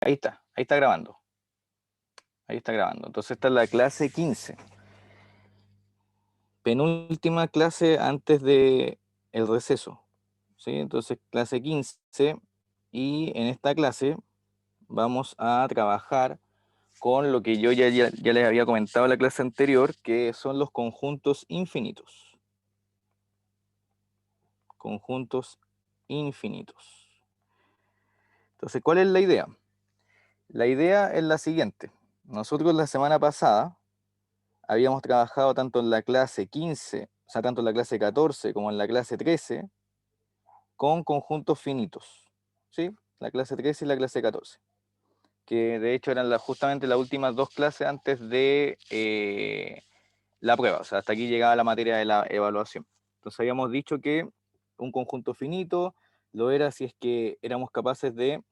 ahí está grabando. Ahí está grabando. Entonces esta es la clase 15. Penúltima clase antes de el receso. ¿Sí? Entonces clase 15 y en esta clase vamos a trabajar con lo que yo ya les había comentado en la clase anterior, que son los conjuntos infinitos. Conjuntos infinitos. Entonces, ¿cuál es la idea? La idea es la siguiente. Nosotros la semana pasada habíamos trabajado tanto en la clase 15, o sea, tanto en la clase 14 como en la clase 13, con conjuntos finitos, ¿sí? La clase 13 y la clase 14, que de hecho eran justamente las últimas dos clases antes de la prueba, o sea, hasta aquí llegaba la materia de la evaluación. Entonces habíamos dicho que un conjunto finito lo era si es que éramos capaces de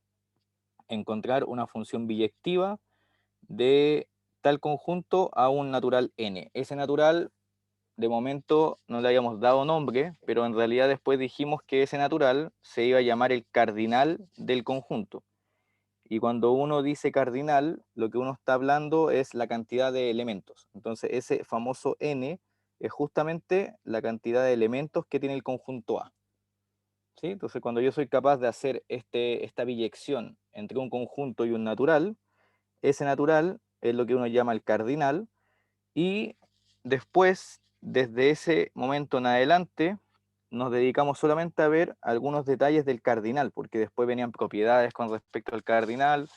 encontrar una función biyectiva de tal conjunto a un natural n. Ese natural, de momento, no le habíamos dado nombre, pero en realidad después dijimos que ese natural se iba a llamar el cardinal del conjunto. Y cuando uno dice cardinal, lo que uno está hablando es la cantidad de elementos. Entonces, ese famoso n es justamente la cantidad de elementos que tiene el conjunto A. ¿Sí? Entonces, cuando yo soy capaz de hacer esta biyección entre un conjunto y un natural, ese natural es lo que uno llama el cardinal, y después, desde ese momento en adelante, nos dedicamos solamente a ver algunos detalles del cardinal, porque después venían propiedades con respecto al cardinal.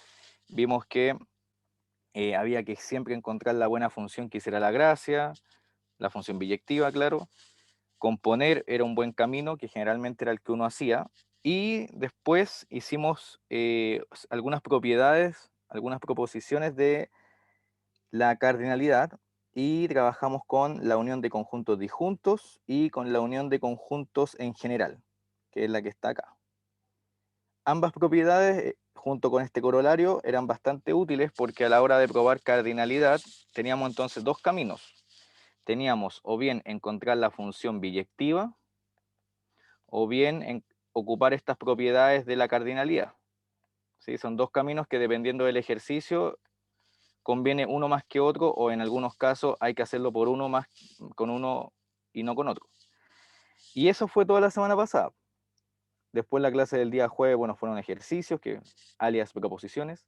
Vimos que había que siempre encontrar la buena función que hiciera la gracia, la función biyectiva, claro. Componer era un buen camino, que generalmente era el que uno hacía. Y después hicimos algunas propiedades, algunas proposiciones de la cardinalidad, y trabajamos con la unión de conjuntos disjuntos y con la unión de conjuntos en general, que es la que está acá. Ambas propiedades, junto con este corolario, eran bastante útiles porque a la hora de probar cardinalidad teníamos entonces dos caminos. Teníamos o bien encontrar la función biyectiva o bien ocupar estas propiedades de la cardinalidad. ¿Sí? Son dos caminos que, dependiendo del ejercicio, conviene uno más que otro, o en algunos casos hay que hacerlo por uno más con uno y no con otro. Y eso fue toda la semana pasada. Después la clase del día jueves, bueno, fueron ejercicios, alias proposiciones.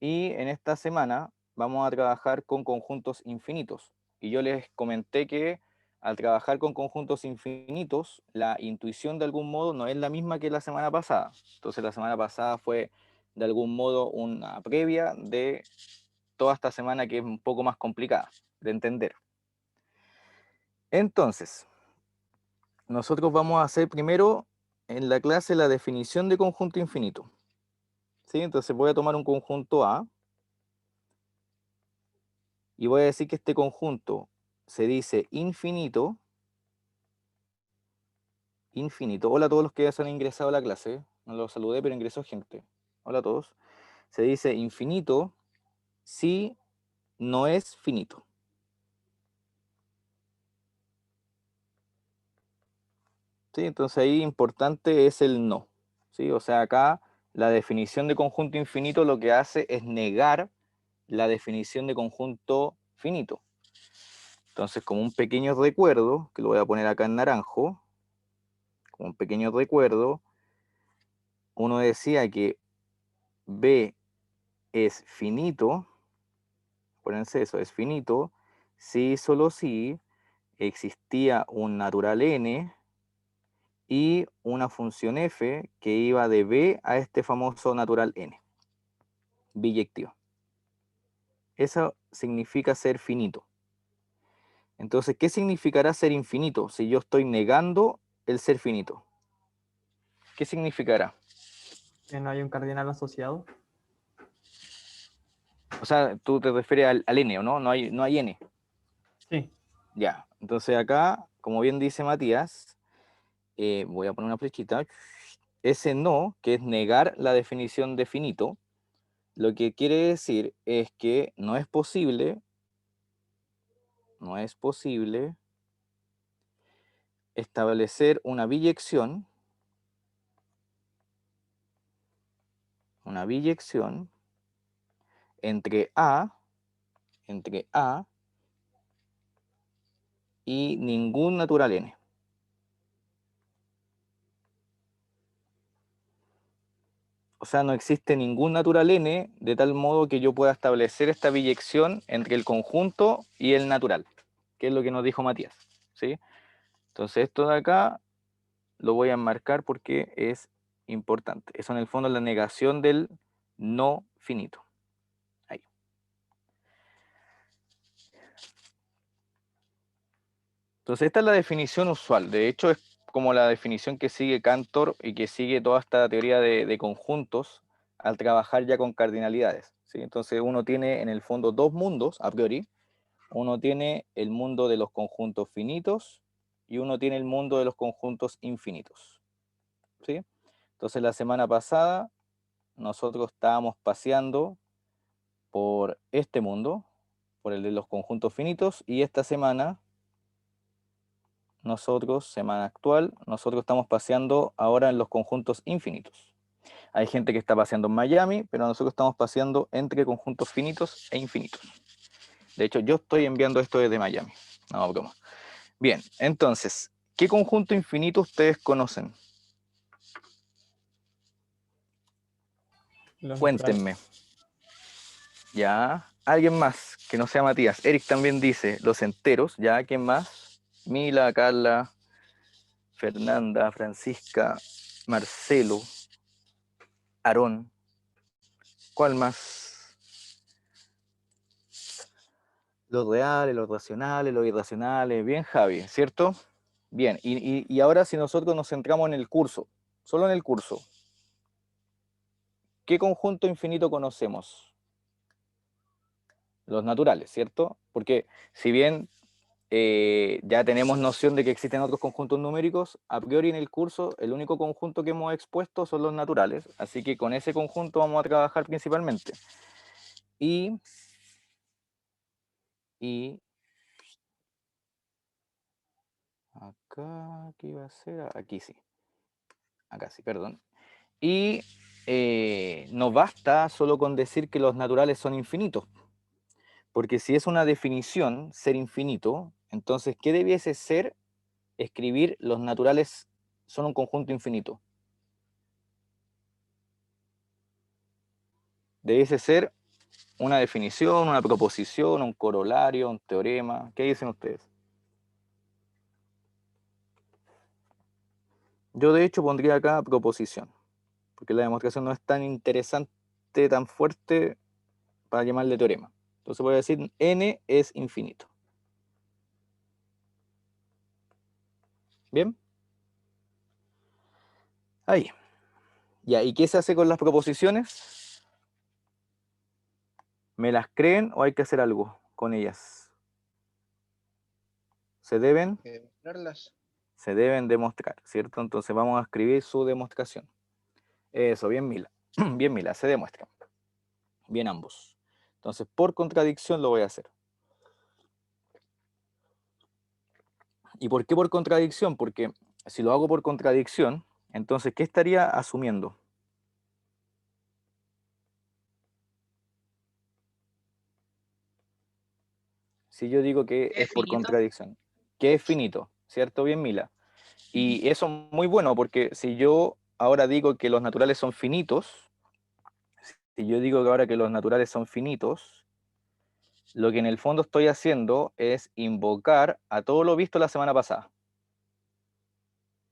Y en esta semana vamos a trabajar con conjuntos infinitos. Y yo les comenté que al trabajar con conjuntos infinitos, la intuición de algún modo no es la misma que la semana pasada. Entonces la semana pasada fue de algún modo una previa de toda esta semana, que es un poco más complicada de entender. Entonces, nosotros vamos a hacer primero en la clase la definición de conjunto infinito. ¿Sí? Entonces voy a tomar un conjunto A y voy a decir que este conjunto se dice infinito. Infinito. Hola a todos los que ya se han ingresado a la clase. No los saludé, pero ingresó gente. Hola a todos. Se dice infinito si no es finito. ¿Sí? Entonces ahí importante es el no. ¿Sí? O sea, acá la definición de conjunto infinito lo que hace es negar la definición de conjunto finito. Entonces, como un pequeño recuerdo, que lo voy a poner acá en naranjo, como un pequeño recuerdo, uno decía que B es finito, acuérdense eso, es finito, si solo si existía un natural n y una función f que iba de b a este famoso natural n, biyectivo. Eso significa ser finito. Entonces, ¿qué significará ser infinito si yo estoy negando el ser finito? ¿Qué significará? Que no hay un cardinal asociado. O sea, tú te refieres al n, ¿o no? No hay n. Sí. Ya, entonces acá, como bien dice Matías, voy a poner una flechita. Ese no, que es negar la definición de finito, lo que quiere decir es que no es posible establecer una biyección entre A y ningún natural n. O sea, no existe ningún natural n de tal modo que yo pueda establecer esta biyección entre el conjunto y el natural, que es lo que nos dijo Matías, ¿sí? Entonces esto de acá lo voy a enmarcar porque es importante. Eso en el fondo es la negación del no finito. Ahí. Entonces esta es la definición usual. De hecho es como la definición que sigue Cantor y que sigue toda esta teoría de conjuntos al trabajar ya con cardinalidades, ¿sí? Entonces uno tiene en el fondo dos mundos a priori. Uno tiene el mundo de los conjuntos finitos y uno tiene el mundo de los conjuntos infinitos, ¿sí? Entonces la semana pasada nosotros estábamos paseando por este mundo, por el de los conjuntos finitos, y esta semana nosotros, semana actual, nosotros estamos paseando ahora en los conjuntos infinitos. Hay gente que está paseando en Miami, pero nosotros estamos paseando entre conjuntos finitos e infinitos. De hecho, yo estoy enviando esto desde Miami. No, broma. Bien, entonces, ¿qué conjunto infinito ustedes conocen? Los naturales. Cuéntenme. Ya, alguien más que no sea Matías. Eric también dice los enteros. Ya, ¿quién más? Mila, Carla, Fernanda, Francisca, Marcelo, Aarón. ¿Cuál más? Los reales, los racionales, los irracionales. Bien, Javi, ¿cierto? Bien, y ahora si nosotros nos centramos en el curso, solo en el curso, ¿qué conjunto infinito conocemos? Los naturales, ¿cierto? Porque si bien ya tenemos noción de que existen otros conjuntos numéricos, a priori en el curso el único conjunto que hemos expuesto son los naturales, así que con ese conjunto vamos a trabajar principalmente. Y acá, ¿qué iba a ser? Aquí sí. Acá sí, perdón. Y no basta solo con decir que los naturales son infinitos, porque si es una definición, ser infinito, entonces, ¿qué debiese ser escribir los naturales son un conjunto infinito? Debiese ser una definición, una proposición, un corolario, un teorema. ¿Qué dicen ustedes? Yo de hecho pondría acá proposición, porque la demostración no es tan interesante, tan fuerte para llamarle teorema. Entonces voy a decir n es infinito. ¿Bien? Ahí. Ya, ¿y qué se hace con las proposiciones? ¿Me las creen o hay que hacer algo con ellas? Se deben Demostrarlas. demostrar, ¿cierto? Entonces vamos a escribir su demostración. Eso, bien Mila. Bien Mila, se demuestra. Bien ambos. Entonces, por contradicción lo voy a hacer. ¿Y por qué por contradicción? Porque si lo hago por contradicción, entonces, ¿qué estaría asumiendo? Si yo digo que es por contradicción, que es finito, ¿cierto? Bien, Mila. Y eso es muy bueno, porque si yo ahora digo que los naturales son finitos, si yo digo que ahora que los naturales son finitos, lo que en el fondo estoy haciendo es invocar a todo lo visto la semana pasada.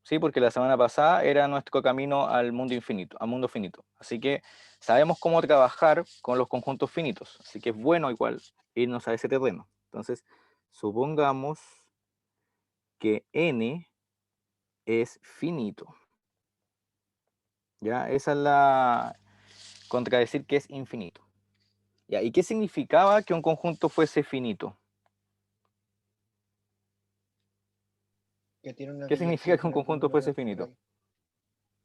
Sí, porque la semana pasada era nuestro camino al mundo infinito, al mundo finito. Así que sabemos cómo trabajar con los conjuntos finitos. Así que es bueno igual irnos a ese terreno. Entonces, supongamos que n es finito. ¿Ya? Esa es la contradecir que es infinito. ¿Ya? ¿Y qué significaba que un conjunto fuese finito? Que tiene una ¿Qué significa biyección que un con algún conjunto número fuese finito? natural.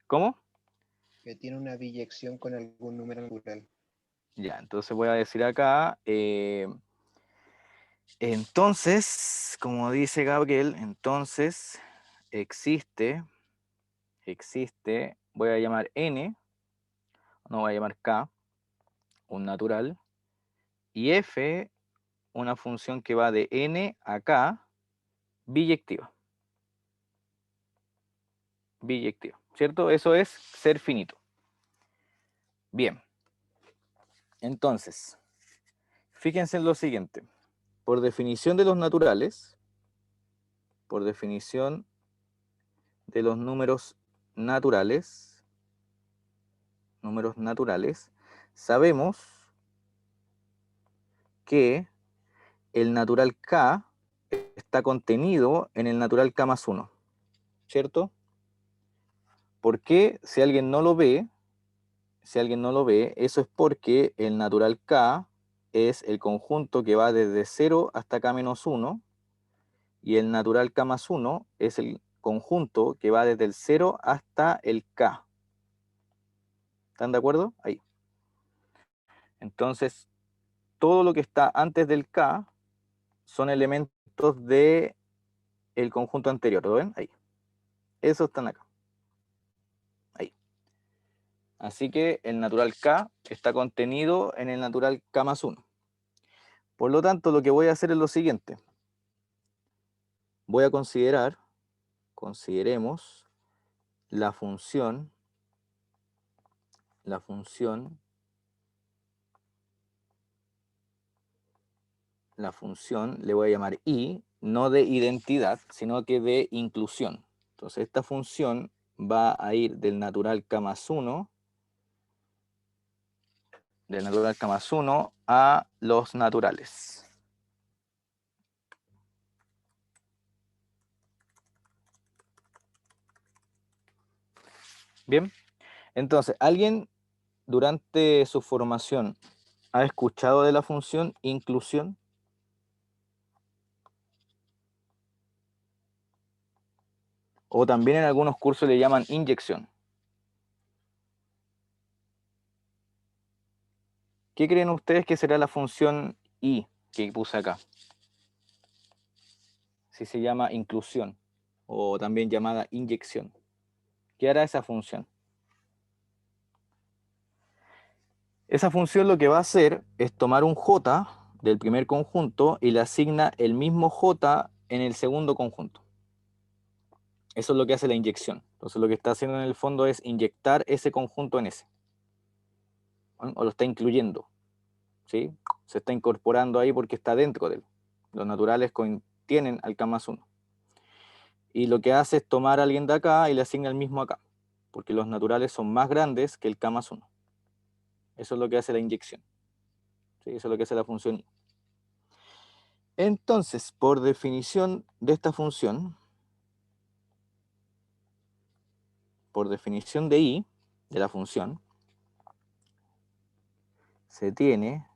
¿Cómo? Que tiene una biyección con algún número natural. Ya, entonces voy a decir acá, entonces, como dice Gabriel, entonces existe, voy a llamar n, no voy a llamar k, un natural, y f, una función que va de n a k, biyectiva. Biyectiva, ¿cierto? Eso es ser finito. Bien. Entonces, fíjense en lo siguiente. Por definición de los naturales, por definición de los números naturales, sabemos que el natural k está contenido en el natural k más 1, ¿cierto? ¿Por qué? Si alguien no lo ve, eso es porque el natural k es el conjunto que va desde 0 hasta k menos 1, y el natural k más 1 es el conjunto que va desde el 0 hasta el k. ¿Están de acuerdo? Ahí. Entonces, todo lo que está antes del k son elementos de el conjunto anterior, ¿lo ven? Ahí. Esos están acá. Ahí. Así que el natural k está contenido en el natural k más 1. Por lo tanto, lo que voy a hacer es lo siguiente. Voy a consideremos la función le voy a llamar i, no de identidad, sino que de inclusión. Entonces esta función va a ir del natural k más 1, a los naturales. Bien, entonces, ¿alguien durante su formación ha escuchado de la función inclusión? O también en algunos cursos le llaman inyección. ¿Qué creen ustedes que será la función i que puse acá? Si se llama inclusión o también llamada inyección. ¿Qué hará esa función? Esa función lo que va a hacer es tomar un j del primer conjunto y le asigna el mismo j en el segundo conjunto. Eso es lo que hace la inyección. Entonces lo que está haciendo en el fondo es inyectar ese conjunto en ese. O lo está incluyendo. ¿Sí? Se está incorporando ahí porque está dentro de él. Los naturales contienen al k más 1. Y lo que hace es tomar a alguien de acá y le asigna el mismo acá. Porque los naturales son más grandes que el k más 1. Eso es lo que hace la inyección. ¿Sí? Eso es lo que hace la función i. Entonces, por definición de esta función, por definición de i, de la función, se tiene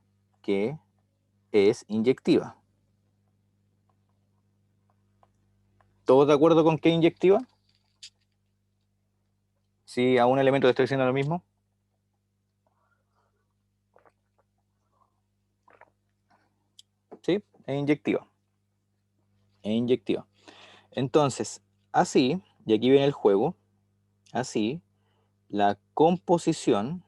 que es inyectiva. ¿Todos de acuerdo con qué inyectiva? Si a un elemento le estoy diciendo lo mismo. ¿Sí? Es inyectiva. Es inyectiva. Entonces, así, y aquí viene el juego, así, la composición,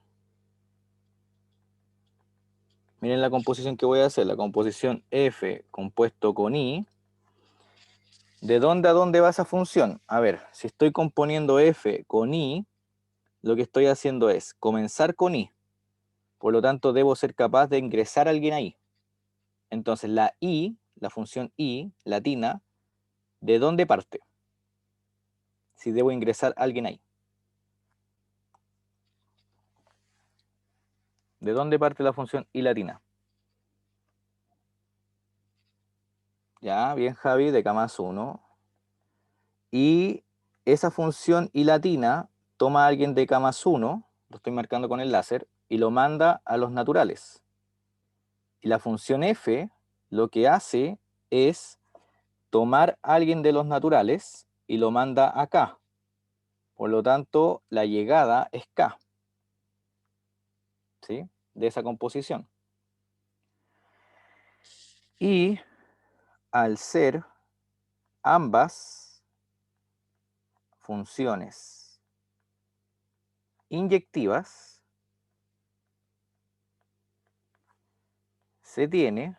miren la composición que voy a hacer, la composición f compuesto con i. ¿De dónde a dónde va esa función? A ver, si estoy componiendo f con i, lo que estoy haciendo es comenzar con i. Por lo tanto, debo ser capaz de ingresar a alguien ahí. Entonces, la i, la función i, latina, ¿de dónde parte? Si debo ingresar a alguien ahí. ¿De dónde parte la función i latina? Ya, bien, Javi, de k más 1. Y esa función i latina toma a alguien de k más 1, lo estoy marcando con el láser, y lo manda a los naturales. Y la función f lo que hace es tomar a alguien de los naturales y lo manda acá. Por lo tanto, la llegada es k, ¿sí? De esa composición. Y al ser ambas funciones inyectivas, se tiene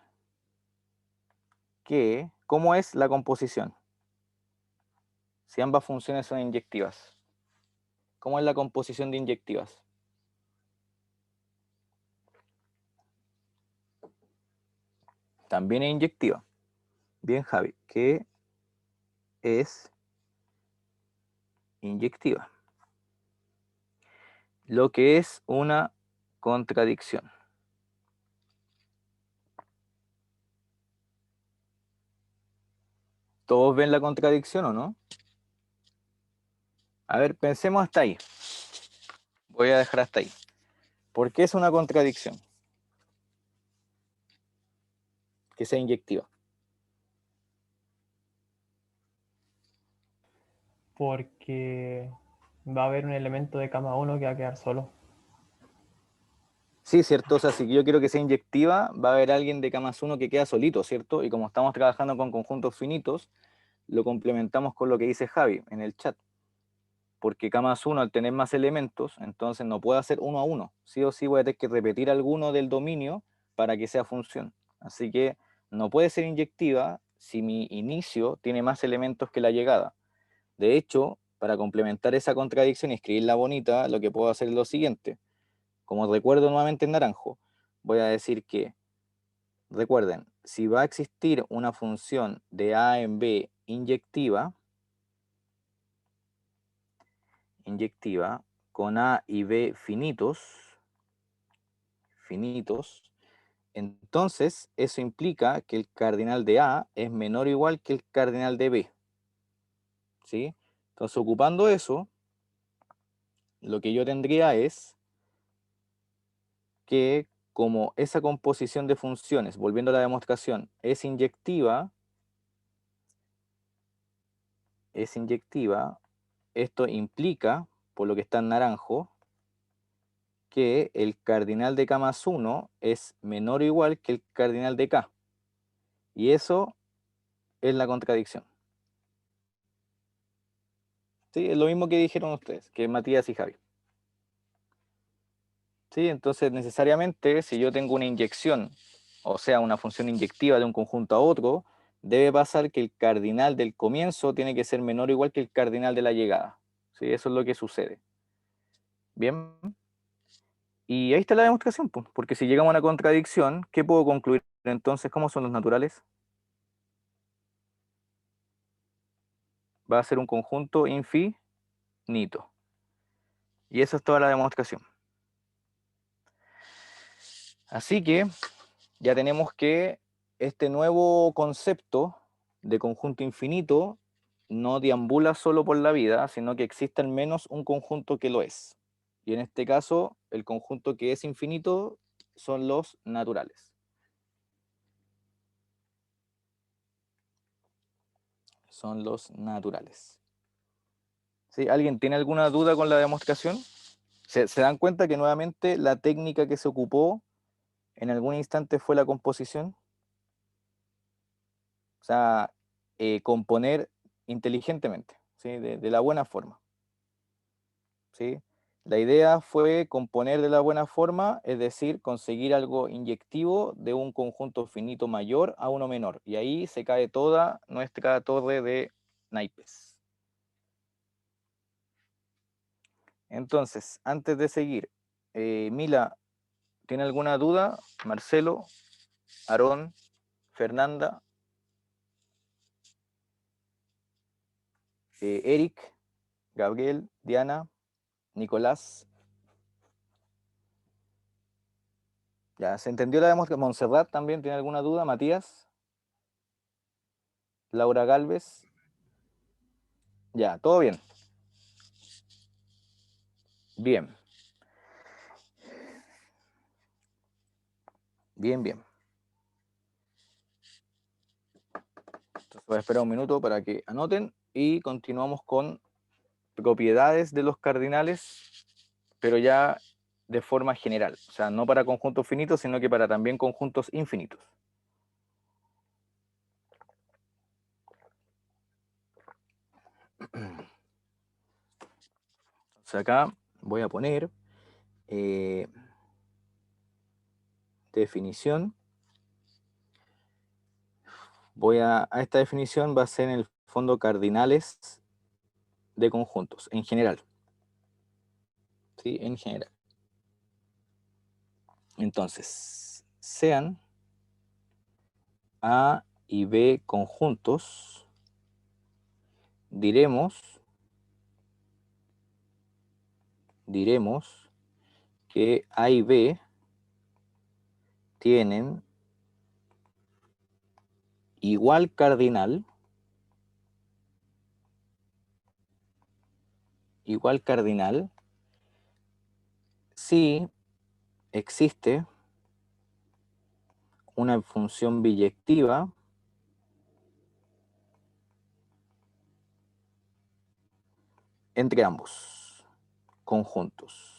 que, ¿cómo es la composición? Si ambas funciones son inyectivas. ¿Cómo es la composición de inyectivas? También es inyectiva. Bien, Javi, ¿qué es inyectiva? Lo que es una contradicción. ¿Todos ven la contradicción o no? A ver, pensemos hasta ahí. Voy a dejar hasta ahí. ¿Por qué es una contradicción? Que sea inyectiva. Porque va a haber un elemento de cama 1 que va a quedar solo. Sí, cierto. O sea, si yo quiero que sea inyectiva, va a haber alguien de camas 1 que queda solito, ¿cierto? Y como estamos trabajando con conjuntos finitos, lo complementamos con lo que dice Javi en el chat. Porque camas 1 al tener más elementos, entonces no puedo hacer uno a uno. Sí o sí voy a tener que repetir alguno del dominio para que sea función. Así que no puede ser inyectiva si mi inicio tiene más elementos que la llegada. De hecho, para complementar esa contradicción y escribirla bonita, lo que puedo hacer es lo siguiente. Como recuerdo nuevamente en naranjo, voy a decir que, recuerden, si va a existir una función de A en B inyectiva, con A y B finitos, entonces eso implica que el cardinal de A es menor o igual que el cardinal de B. ¿Sí? Entonces, ocupando eso, lo que yo tendría es que como esa composición de funciones, volviendo a la demostración, es inyectiva, esto implica, por lo que está en naranjo, que el cardinal de K más 1 es menor o igual que el cardinal de K. Y eso es la contradicción. ¿Sí? Es lo mismo que dijeron ustedes, que Matías y Javi. ¿Sí? Entonces, necesariamente, si yo tengo una inyección, o sea, una función inyectiva de un conjunto a otro, debe pasar que el cardinal del comienzo tiene que ser menor o igual que el cardinal de la llegada. ¿Sí? Eso es lo que sucede. Bien. Y ahí está la demostración, pues, porque si llegamos a una contradicción, ¿qué puedo concluir entonces? ¿Cómo son los naturales? Va a ser un conjunto infinito. Y eso es toda la demostración. Así que ya tenemos que este nuevo concepto de conjunto infinito no deambula solo por la vida, sino que existe al menos un conjunto que lo es. Y en este caso, el conjunto que es infinito son los naturales. Son los naturales. ¿Sí? ¿Alguien tiene alguna duda con la demostración? ¿Se dan cuenta que nuevamente la técnica que se ocupó en algún instante fue la composición? O sea, componer inteligentemente, ¿sí? De la buena forma. ¿Sí? La idea fue componer de la buena forma, es decir, conseguir algo inyectivo de un conjunto finito mayor a uno menor. Y ahí se cae toda nuestra torre de naipes. Entonces, antes de seguir, Mila, ¿tiene alguna duda? Marcelo, Aarón, Fernanda, Eric, Gabriel, Diana, Nicolás. Ya, ¿se entendió la demostración? Montserrat también tiene alguna duda. Matías, Laura Galvez. Ya, todo bien. Bien. Bien, bien. Entonces voy a esperar un minuto para que anoten y continuamos con propiedades de los cardinales, pero ya de forma general. O sea, no para conjuntos finitos, sino que para también conjuntos infinitos. Entonces acá voy a poner definición a esta definición va a ser en el fondo cardinales de conjuntos, en general. ¿Sí? En general. Entonces, sean A y B conjuntos, diremos que A y B tienen igual cardinal si existe una función biyectiva entre ambos conjuntos.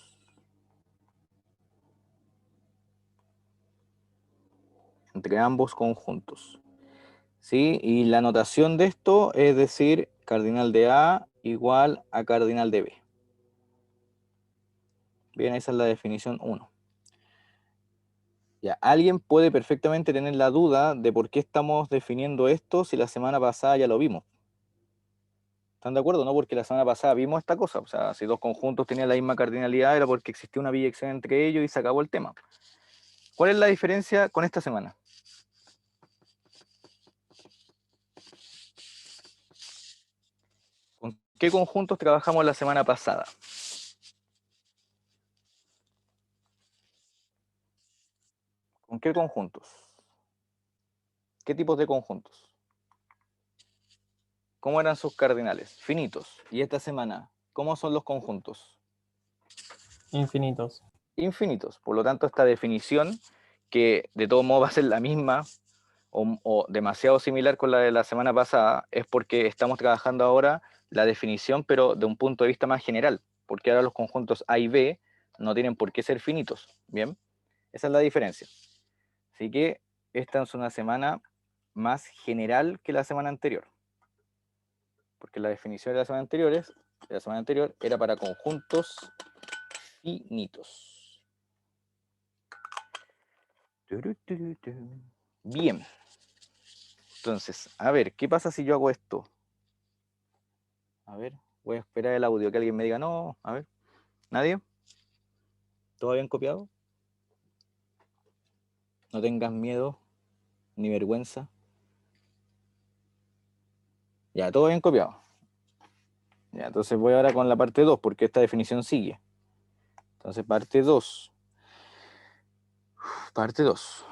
Entre ambos conjuntos. ¿Sí? Y la notación de esto es decir, cardinal de A igual a cardinal de B. Bien, esa es la definición 1. Ya, alguien puede perfectamente tener la duda de por qué estamos definiendo esto si la semana pasada ya lo vimos. ¿Están de acuerdo? No, porque la semana pasada vimos esta cosa. O sea, si dos conjuntos tenían la misma cardinalidad era porque existía una biyección entre ellos y se acabó el tema. ¿Cuál es la diferencia con esta semana? ¿Con qué conjuntos trabajamos la semana pasada? ¿Con qué conjuntos? ¿Qué tipos de conjuntos? ¿Cómo eran sus cardinales? Finitos. ¿Y esta semana, cómo son los conjuntos? Infinitos. Infinitos. Por lo tanto, esta definición, que de todo modo va a ser la misma o demasiado similar con la de la semana pasada, es porque estamos trabajando ahora la definición, pero de un punto de vista más general, porque ahora los conjuntos A y B no tienen por qué ser finitos. ¿Bien? Esa es la diferencia. Así que esta es una semana más general que la semana anterior, porque la definición de la semana anterior era para conjuntos finitos. Bien. Entonces, a ver, ¿qué pasa si yo hago esto? A ver, voy a esperar el audio, que alguien me diga no. A ver, ¿nadie? ¿Todo bien copiado? No tengas miedo ni vergüenza. Ya, todo bien copiado. Ya, entonces voy ahora con la parte 2, porque esta definición sigue. Entonces, parte 2. Parte 2.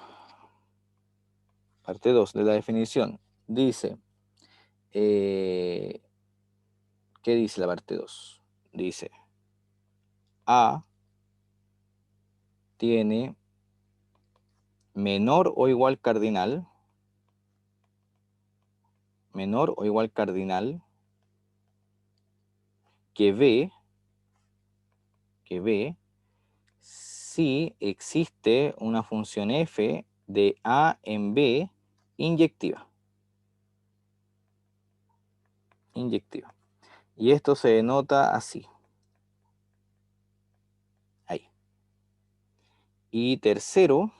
Parte 2 de la definición. Dice, ¿qué dice la parte 2? Dice, A tiene menor o igual cardinal que B si existe una función f de A en B inyectiva. Y esto se denota así. Ahí. Y tercero,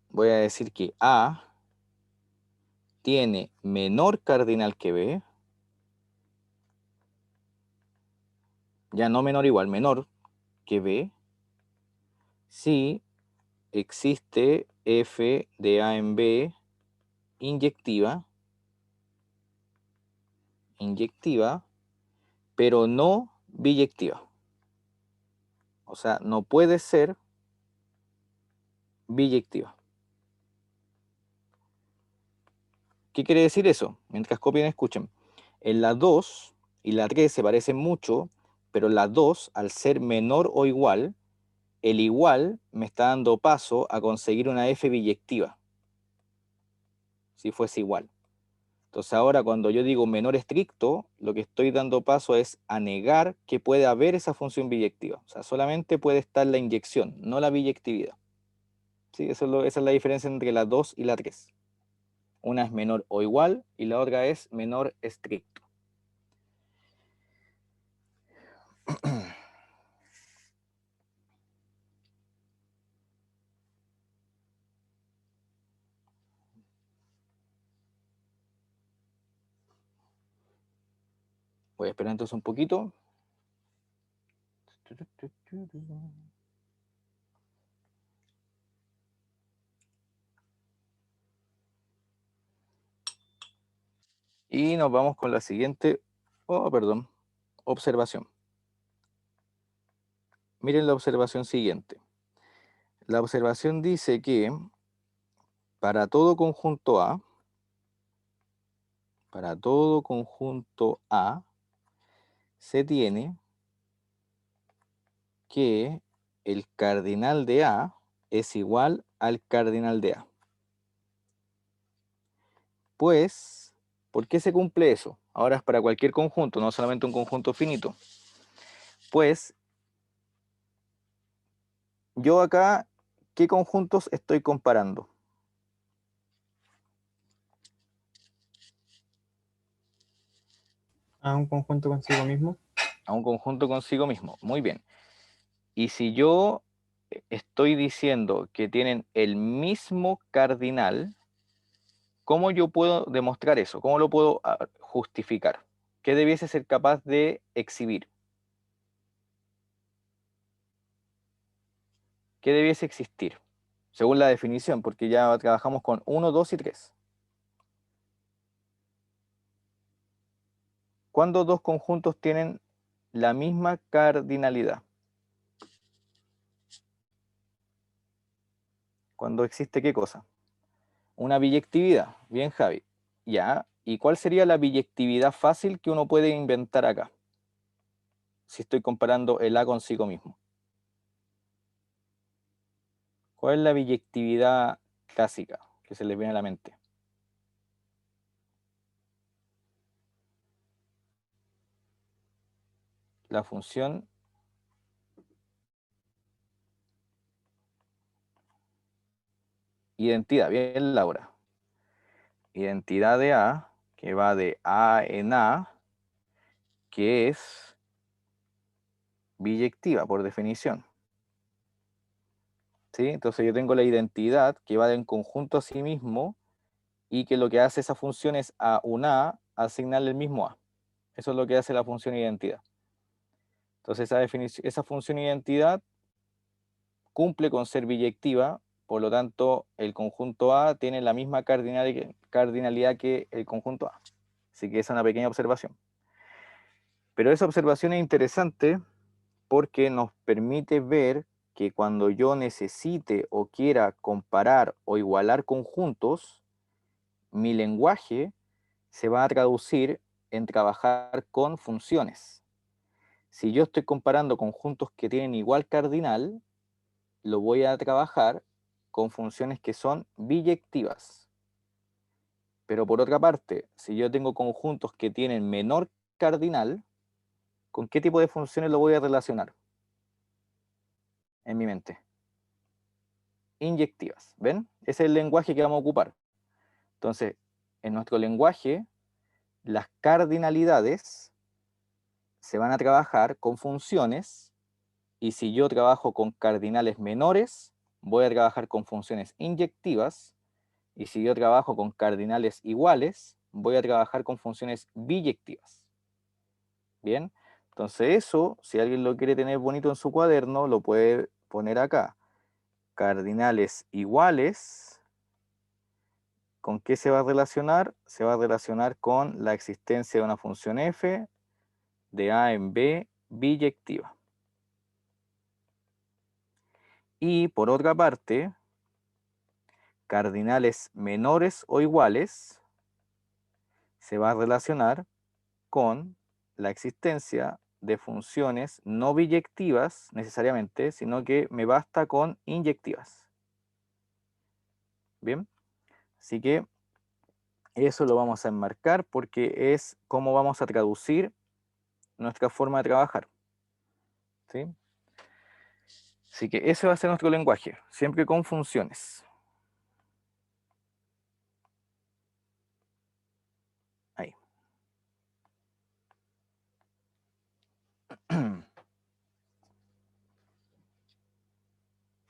voy a decir que A tiene menor cardinal que B. Ya no menor igual, menor que B. Si existe f de A en B inyectiva, pero no biyectiva. O sea, no puede ser biyectiva. ¿Qué quiere decir eso? Mientras copien, escuchen. En la 2 y la 3 se parecen mucho, pero la 2, al ser menor o igual, el igual me está dando paso a conseguir una f biyectiva, si fuese igual. Entonces ahora cuando yo digo menor estricto, lo que estoy dando paso es a negar que puede haber esa función biyectiva. O sea, solamente puede estar la inyección, no la biyectividad. ¿Sí? Esa es la diferencia entre la 2 y la 3. Una es menor o igual y la otra es menor estricto. Voy a esperar entonces un poquito. Y nos vamos con la siguiente, observación. Miren la observación siguiente. La observación dice que para todo conjunto A, se tiene que el cardinal de A es igual al cardinal de A. Pues, ¿por qué se cumple eso? Ahora es para cualquier conjunto, no solamente un conjunto finito. Pues, yo acá, ¿qué conjuntos estoy comparando? A un conjunto consigo mismo. A un conjunto consigo mismo. Muy bien. Y si yo estoy diciendo que tienen el mismo cardinal, ¿cómo yo puedo demostrar eso? ¿Cómo lo puedo justificar? ¿Qué debiese ser capaz de exhibir? ¿Qué debiese existir? Según la definición, porque ya trabajamos con 1, 2 y 3. ¿Cuándo dos conjuntos tienen la misma cardinalidad? ¿Cuándo existe qué cosa? Una biyectividad. Bien, Javi. Ya. ¿Y cuál sería la biyectividad fácil que uno puede inventar acá? Si estoy comparando el A consigo mismo. ¿Cuál es la biyectividad clásica que se les viene a la mente? La función identidad. Bien, Laura. Identidad de A, que va de A en A, que es biyectiva por definición. ¿Sí? Entonces yo tengo la identidad que va de un conjunto a sí mismo y que lo que hace esa función es a un A asignarle el mismo A. Eso es lo que hace la función identidad. Entonces esa función identidad cumple con ser biyectiva, por lo tanto el conjunto A tiene la misma cardinalidad que el conjunto A. Así que esa es una pequeña observación. Pero esa observación es interesante porque nos permite ver que cuando yo necesite o quiera comparar o igualar conjuntos, mi lenguaje se va a traducir en trabajar con funciones. Si yo estoy comparando conjuntos que tienen igual cardinal, lo voy a trabajar con funciones que son biyectivas. Pero por otra parte, si yo tengo conjuntos que tienen menor cardinal, ¿con qué tipo de funciones lo voy a relacionar en mi mente? Inyectivas, ¿ven? Ese es el lenguaje que vamos a ocupar. Entonces, en nuestro lenguaje, las cardinalidades se van a trabajar con funciones, y si yo trabajo con cardinales menores, voy a trabajar con funciones inyectivas, y si yo trabajo con cardinales iguales, voy a trabajar con funciones biyectivas. Bien, entonces eso, si alguien lo quiere tener bonito en su cuaderno, lo puede poner acá. Cardinales iguales, ¿con qué se va a relacionar? Se va a relacionar con la existencia de una función f de A en B biyectiva. Y por otra parte, cardinales menores o iguales se va a relacionar con la existencia de funciones no biyectivas necesariamente, sino que me basta con inyectivas. Bien, así que eso lo vamos a enmarcar porque es cómo vamos a traducir nuestra forma de trabajar. ¿Sí? Así que ese va a ser nuestro lenguaje, siempre con funciones. Ahí.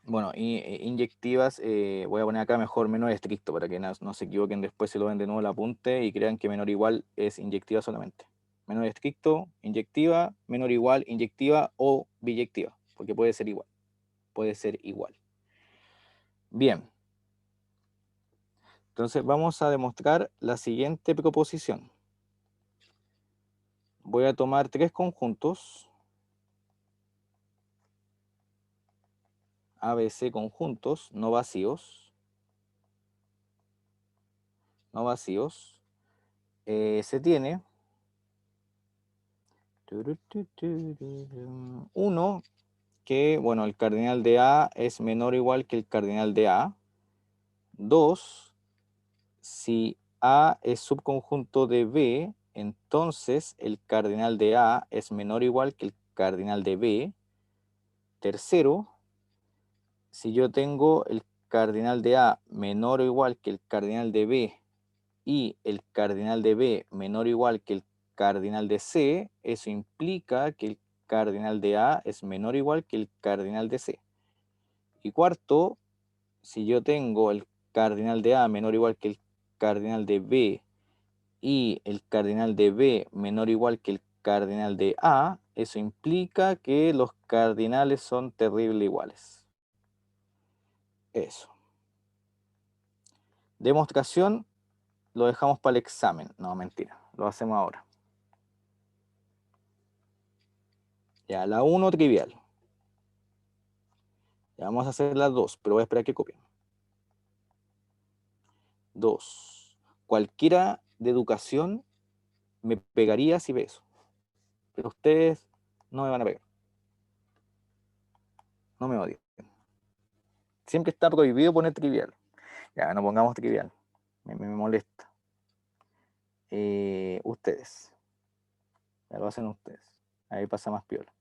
Bueno, y inyectivas, voy a poner acá mejor menor estricto para que no se equivoquen después, se lo ven de nuevo el apunte y crean que menor igual es inyectiva solamente. menor estricto, inyectiva, menor o igual, inyectiva o biyectiva, porque puede ser igual. Puede ser igual. Bien. Entonces vamos a demostrar la siguiente proposición. Voy a tomar tres conjuntos, ABC conjuntos, no vacíos. No vacíos. Se tiene uno que, bueno, el cardinal de A es menor o igual que el cardinal de A. 2, si A es subconjunto de B, entonces el cardinal de A es menor o igual que el cardinal de B. Tercero, si yo tengo el cardinal de A menor o igual que el cardinal de B y el cardinal de B menor o igual que el cardinal de C, eso implica que el cardinal de A es menor o igual que el cardinal de C. Y cuarto, si yo tengo el cardinal de A menor o igual que el cardinal de B y el cardinal de B menor o igual que el cardinal de A, eso implica que los cardinales son terrible iguales. Eso. Demostración lo dejamos para el examen. No, mentira, lo hacemos ahora. Ya, la 1 trivial. Ya vamos a hacer las 2, pero voy a esperar que copien. 2. Cualquiera de educación me pegaría si ve eso. Pero ustedes no me van a pegar. No me odien. Siempre está prohibido poner trivial. Ya, no pongamos trivial. Me molesta. Ustedes. Ya lo hacen ustedes. Ahí pasa más piola.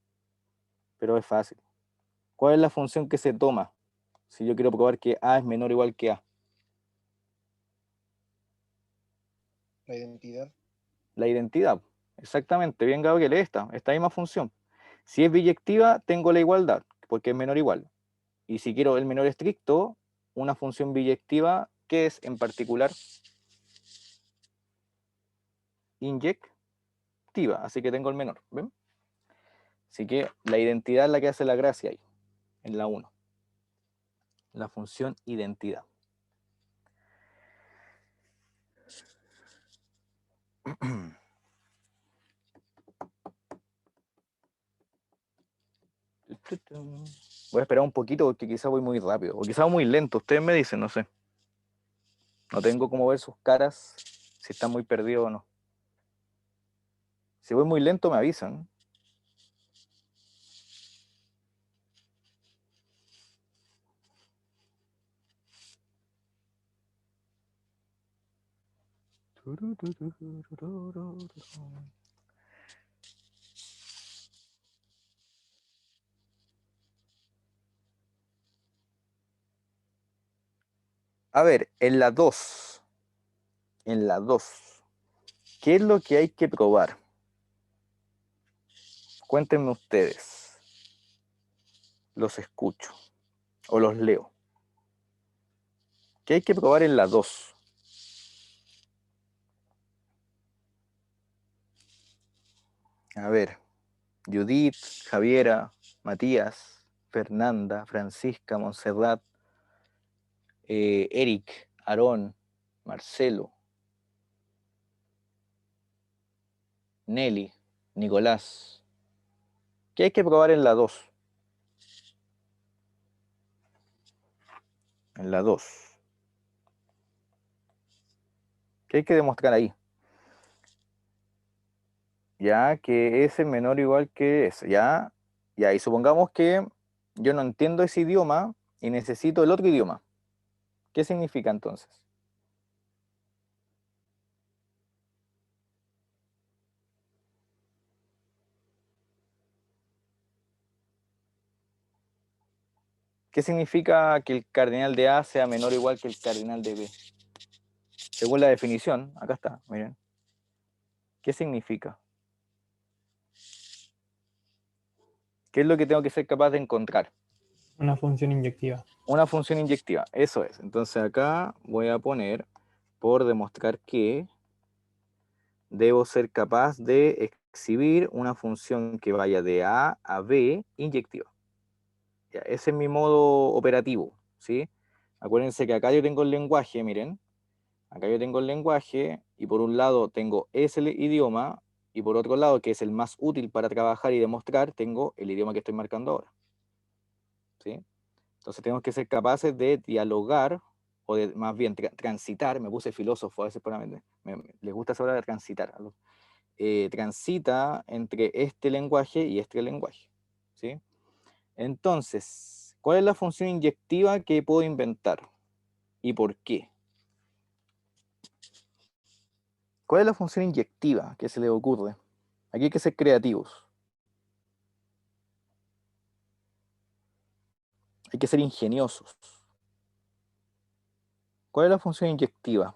Pero es fácil. ¿Cuál es la función que se toma si yo quiero probar que A es menor o igual que A? La identidad. La identidad. Exactamente. Bien, Gabriel, esta misma función. Si es biyectiva, tengo la igualdad, porque es menor o igual. Y si quiero el menor estricto, una función biyectiva, que es en particular inyectiva. Así que tengo el menor. ¿Ven? Así que la identidad es la que hace la gracia ahí, en la 1. La función identidad. Voy a esperar un poquito porque quizá voy muy rápido. O quizá voy muy lento. Ustedes me dicen, no sé. No tengo cómo ver sus caras si están muy perdidos o no. Si voy muy lento me avisan. A ver, en la 2. En la 2. ¿Qué es lo que hay que probar? Cuéntenme ustedes. Los escucho. O los leo. ¿Qué hay que probar en la 2? A ver. Judith, Javiera, Matías, Fernanda, Francisca, Montserrat, Eric, Aarón, Marcelo, Nelly, Nicolás. ¿Qué hay que probar en la 2? En la 2. ¿Qué hay que demostrar ahí? Ya que S es menor o igual que S. Ya, y supongamos que yo no entiendo ese idioma y necesito el otro idioma. ¿Qué significa entonces? ¿Qué significa que el cardinal de A sea menor o igual que el cardinal de B? Según la definición, acá está, miren. ¿Qué significa? ¿Qué es lo que tengo que ser capaz de encontrar? Una función inyectiva. Una función inyectiva, eso es. Entonces acá voy a poner por demostrar que debo ser capaz de exhibir una función que vaya de A a B inyectiva. Ya, ese es mi modo operativo, ¿sí? Acuérdense que acá yo tengo el lenguaje, miren. Acá yo tengo el lenguaje y por un lado tengo ese idioma y por otro lado, que es el más útil para trabajar y demostrar, tengo el idioma que estoy marcando ahora, ¿sí? Entonces tenemos que ser capaces de dialogar o de más bien transitar, me puse filósofo a veces, les gusta esa hora de transitar, transita entre este lenguaje y este lenguaje, ¿sí? Entonces, ¿cuál es la función inyectiva que puedo inventar? ¿Y por qué? ¿Cuál es la función inyectiva que se le ocurre? Aquí hay que ser creativos. Hay que ser ingeniosos. ¿Cuál es la función inyectiva?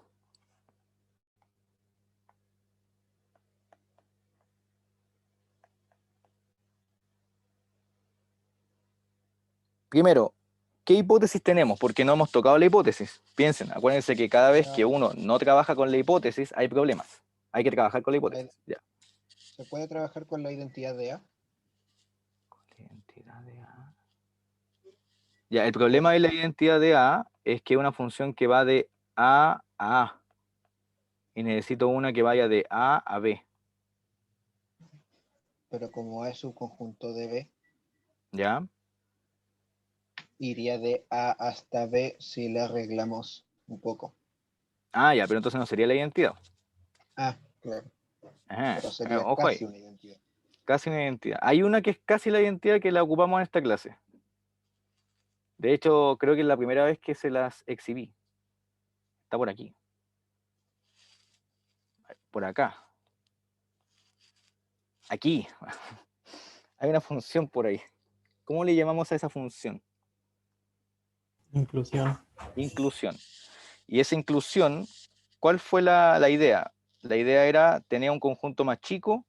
Primero, ¿qué hipótesis tenemos? Porque no hemos tocado la hipótesis. Piensen, acuérdense que cada vez que uno no trabaja con la hipótesis, hay problemas. Hay que trabajar con la hipótesis. Ya. ¿Se puede trabajar con la identidad de A? Identidad de A. Ya, el problema de la identidad de A es que es una función que va de A a A. Y necesito una que vaya de A a B. Pero como A es un conjunto de B, ¿Ya? iría de A hasta B si le arreglamos un poco. Ah, ya, pero entonces no sería la identidad. Ah, claro. Ajá. Pero sería Ojo ahí, casi una identidad. casi una identidad. Hay una que es casi la identidad que la ocupamos en esta clase. De hecho, creo que es la primera vez que se las exhibí. Está por aquí. Por acá. Aquí. Hay una función por ahí. ¿Cómo le llamamos a esa función? Inclusión. Inclusión. Y esa inclusión, ¿cuál fue la idea? La idea era tener un conjunto más chico,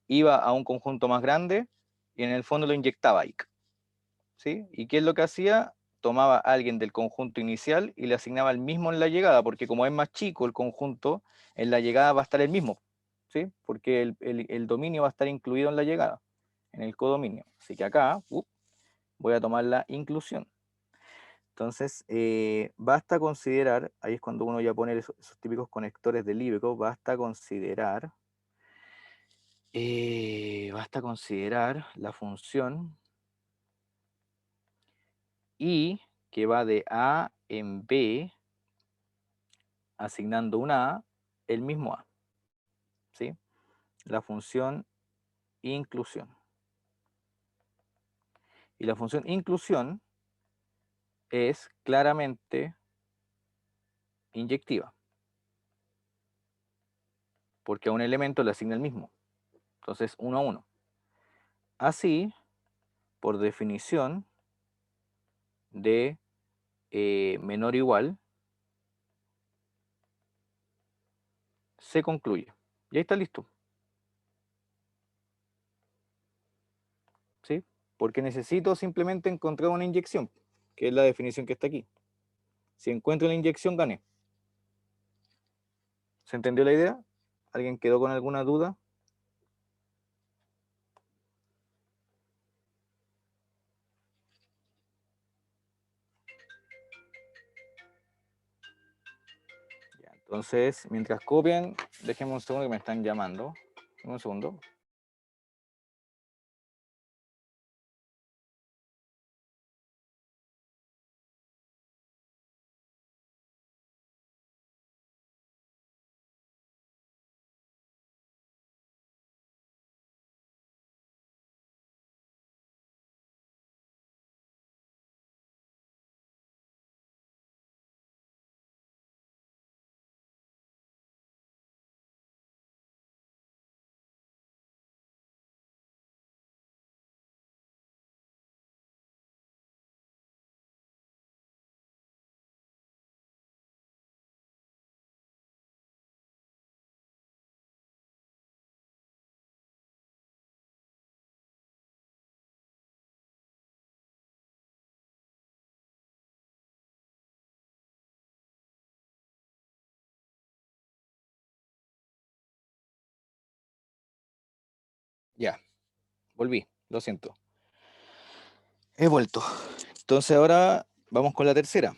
iba a un conjunto más grande y en el fondo lo inyectaba ahí. ¿Sí? ¿Y qué es lo que hacía? Tomaba a alguien del conjunto inicial y le asignaba el mismo en la llegada, porque como es más chico el conjunto, en la llegada va a estar el mismo, ¿sí? Porque el dominio va a estar incluido en la llegada, en el codominio. Así que acá voy a tomar la inclusión. Entonces, basta considerar, ahí es cuando uno ya pone esos típicos conectores de Libco, basta considerar la función y que va de A en B, asignando una A, el mismo A, ¿sí? La función inclusión. Y la función inclusión es claramente inyectiva, porque a un elemento le asigna el mismo. Entonces, 1 a 1. Así, por definición de menor o igual, se concluye. Y ahí está listo. ¿Sí? Porque necesito simplemente encontrar una inyección, que es la definición que está aquí. Si encuentro la inyección, gané. ¿Se entendió la idea? ¿Alguien quedó con alguna duda? Ya, entonces, mientras copian, déjenme un segundo que me están llamando. Un segundo. Ya, volví, lo siento. He vuelto. Entonces ahora vamos con la tercera.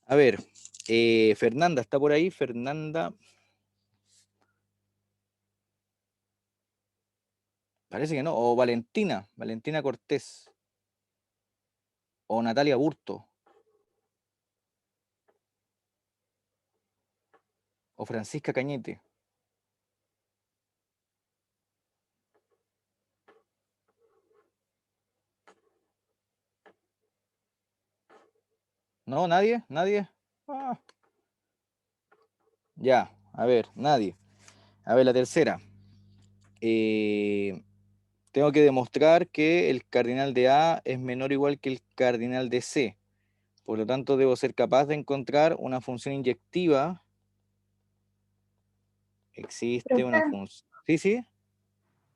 A ver, Fernanda, ¿está por ahí? Fernanda. Parece que no. O Valentina, Valentina Cortés. O Natalia Burto. O Francisca Cañete. ¿No? ¿Nadie? ¿Nadie? Ah, ya, a ver, nadie. A ver, la tercera. Eh, tengo que demostrar que el cardinal de A es menor o igual que el cardinal de C. Por lo tanto, debo ser capaz de encontrar una función inyectiva. Existe Profe, una función. ¿Sí, sí?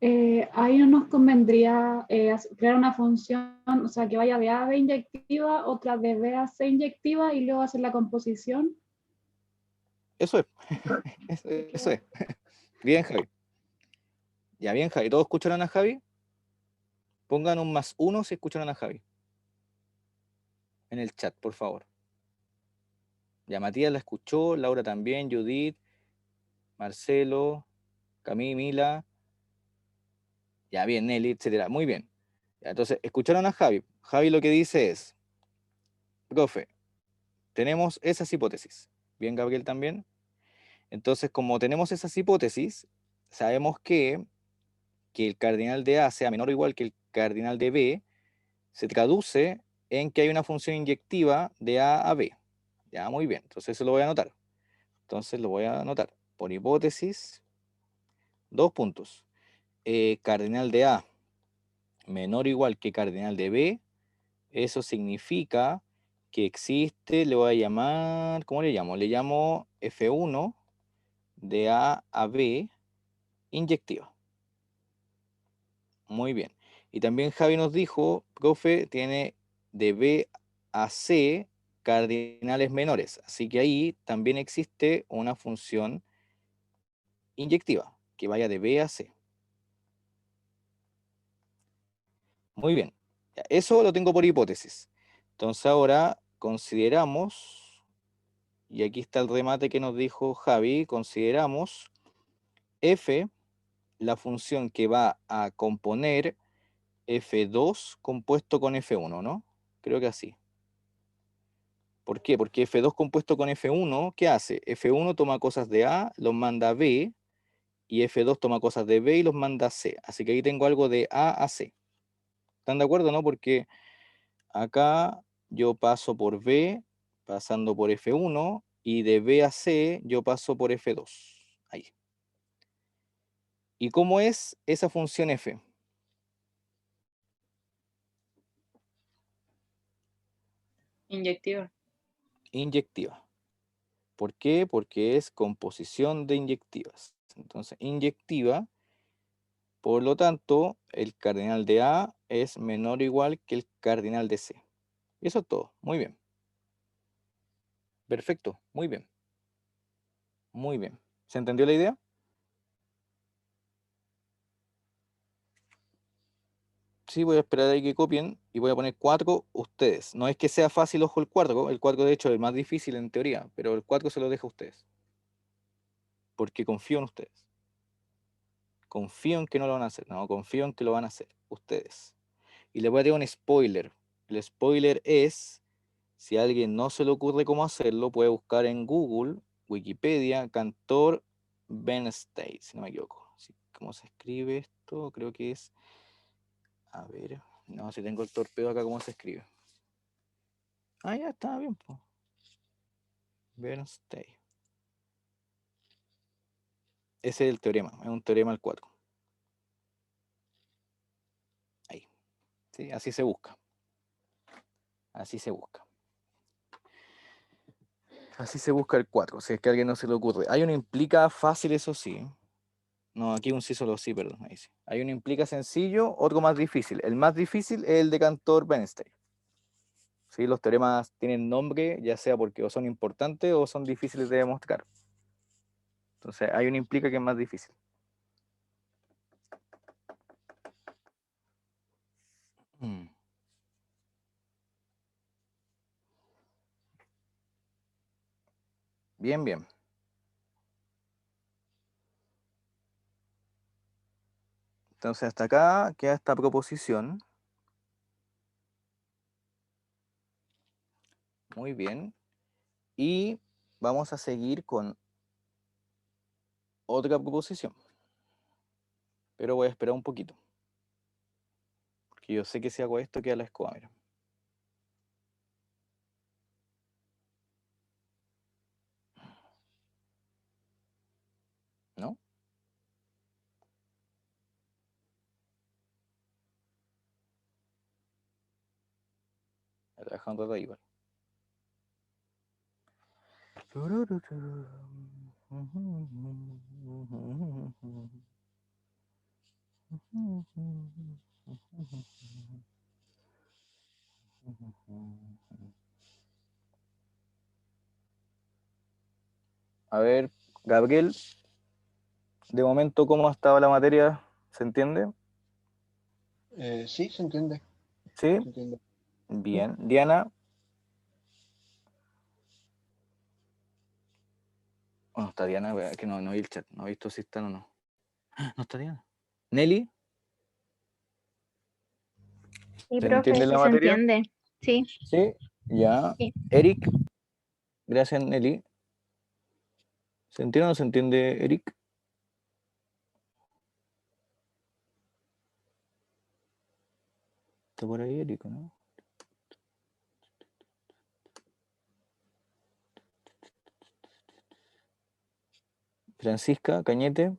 ahí no nos convendría crear una función, o sea, que vaya de A a B inyectiva, otra de B a C inyectiva y luego hacer la composición. Eso es. Eso es. Bien, Javi. Ya, bien, Javi. ¿Todos escucharon a Javi? Pongan un +1 si escucharon a Javi. En el chat, por favor. Ya, Matías la escuchó, Laura también, Judith, Marcelo, Camila. Ya, bien, Nelly, etcétera. Muy bien. Ya, entonces, escucharon a Javi. Javi lo que dice es, profe, tenemos esas hipótesis. Bien, Gabriel también. Entonces, como tenemos esas hipótesis, sabemos que el cardinal de A sea menor o igual que el cardinal de B, se traduce en que hay una función inyectiva de A a B. Ya, muy bien. Entonces, eso lo voy a anotar. Entonces, lo voy a anotar. Por hipótesis, 2 puntos. Cardinal de A menor o igual que cardinal de B, eso significa que existe, le voy a llamar, ¿cómo le llamo? Le llamo F1 de A a B inyectiva. Muy bien. Y también Javi nos dijo, profe, tiene de B a C cardinales menores. Así que ahí también existe una función inyectiva que vaya de B a C. Muy bien. Ya, eso lo tengo por hipótesis. Entonces ahora consideramos, y aquí está el remate que nos dijo Javi, consideramos f la función que va a componer f2 compuesto con f1, ¿no? Creo que así. ¿Por qué? Porque f2 compuesto con f1, ¿qué hace? f1 toma cosas de A, los manda a B, y f2 toma cosas de B y los manda a C. Así que ahí tengo algo de A a C. ¿Están de acuerdo, no? Porque acá yo paso por B, pasando por F1, y de B a C yo paso por F2. Ahí. ¿Y cómo es esa función F? Inyectiva. Inyectiva. ¿Por qué? Porque es composición de inyectivas. Entonces, inyectiva, por lo tanto, el cardinal de A es menor o igual que el cardinal de C. Y eso es todo. Muy bien. Perfecto. Muy bien. Muy bien. ¿Se entendió la idea? Sí, voy a esperar ahí que copien y voy a poner 4 ustedes. No es que sea fácil, ojo, el 4 de hecho es el más difícil en teoría, pero el 4 se lo dejo a ustedes. Porque confío en ustedes. Confío en que no lo van a hacer, no, confío en que lo van a hacer, ustedes. Y les voy a dar un spoiler. El spoiler es, si a alguien no se le ocurre cómo hacerlo, puede buscar en Google, Wikipedia, Cantor Bernstein, si no me equivoco. ¿Cómo se escribe esto? Creo que es, a ver, no, si tengo el torpedo acá, ¿cómo se escribe? Ah, ya está bien, pues. Bernstein. Ese es el teorema, es un teorema al 4. Ahí. ¿Sí? Así se busca. Así se busca. Así se busca el 4, si es que a alguien no se le ocurre. Hay uno implica fácil, eso sí. No, aquí un sí solo sí, perdón. Ahí sí. Hay uno implica sencillo, otro más difícil. El más difícil es el de Cantor Bernstein. ¿Sí? Los teoremas tienen nombre, ya sea porque o son importantes o son difíciles de demostrar. Entonces, hay uno implica que es más difícil. Bien, bien. Entonces hasta acá queda esta proposición. Muy bien. Y vamos a seguir con otra proposición. Pero voy a esperar un poquito. Porque yo sé que si hago esto queda la escoba, mira. ¿No? Voy a trabajar un rato ahí, igual. A ver, Gabriel, de momento, ¿cómo ha estado la materia? ¿Se entiende? Sí, se entiende. ¿Sí? Se entiende. Bien. Diana. Oh, no está Diana, vea, que no vi el chat, no he visto si están o no. No está Diana. Nelly, Sí, ¿se profe, entiende sí la se materia? entiende. Sí, Sí, ya. sí. Eric, gracias Nelly. ¿Se entiende o no se entiende, Eric? Está por ahí, Eric, ¿no? Francisca Cañete.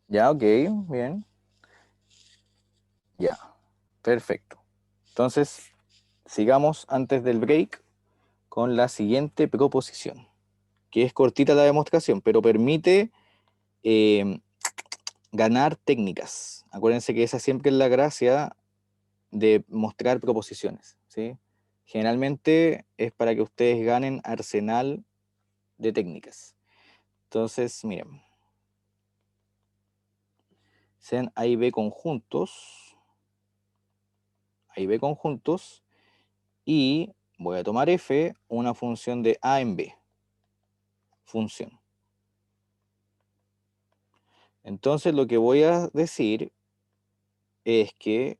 Ya, ok, bien. Ya, perfecto. Entonces, sigamos antes del break con la siguiente proposición, que es cortita la demostración, pero permite ganar técnicas. Acuérdense que esa siempre es la gracia de mostrar proposiciones, ¿sí? Generalmente es para que ustedes ganen arsenal de técnicas. Entonces, miren, sean A y B conjuntos, y voy a tomar f, una función de A en B, función. Entonces lo que voy a decir es que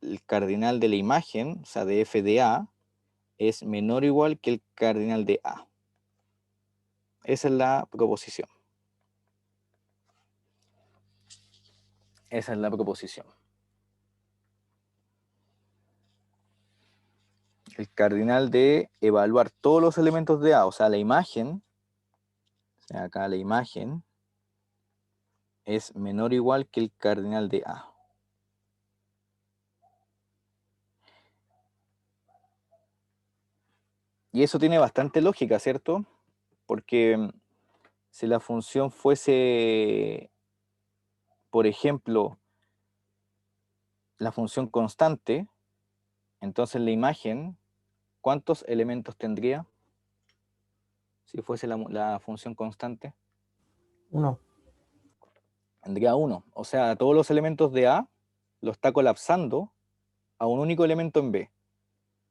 el cardinal de la imagen, o sea, de f de A, es menor o igual que el cardinal de A. Esa es la proposición. Esa es la proposición. El cardinal de evaluar todos los elementos de A, o sea, la imagen, o sea, acá la imagen, es menor o igual que el cardinal de A. Y eso tiene bastante lógica, ¿cierto? Porque si la función fuese, por ejemplo, la función constante, entonces la imagen, ¿cuántos elementos tendría si fuese la función constante? 1. Tendría 1. O sea, todos los elementos de A lo está colapsando a un único elemento en B.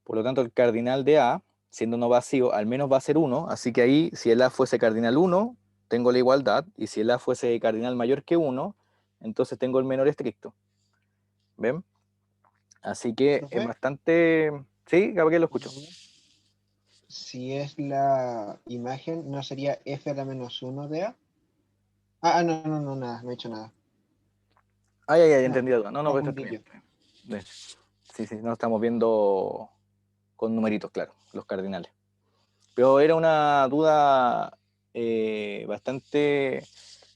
Por lo tanto, el cardinal de A, siendo no vacío, al menos va a ser 1. Así que ahí, si el A fuese cardinal 1, tengo la igualdad. Y si el A fuese cardinal mayor que 1, entonces tengo el menor estricto. ¿Ven? Así que es ¿Profe? bastante... Sí, Gabriel, lo escucho. Si es la imagen, ¿no sería f a la menos 1 de A? No, nada, no he hecho nada. Ay, No, entendí algo. No, pero está bien. confundillo. Está bien. De hecho, sí, no estamos viendo con numeritos, claro, los cardinales. Pero era una duda bastante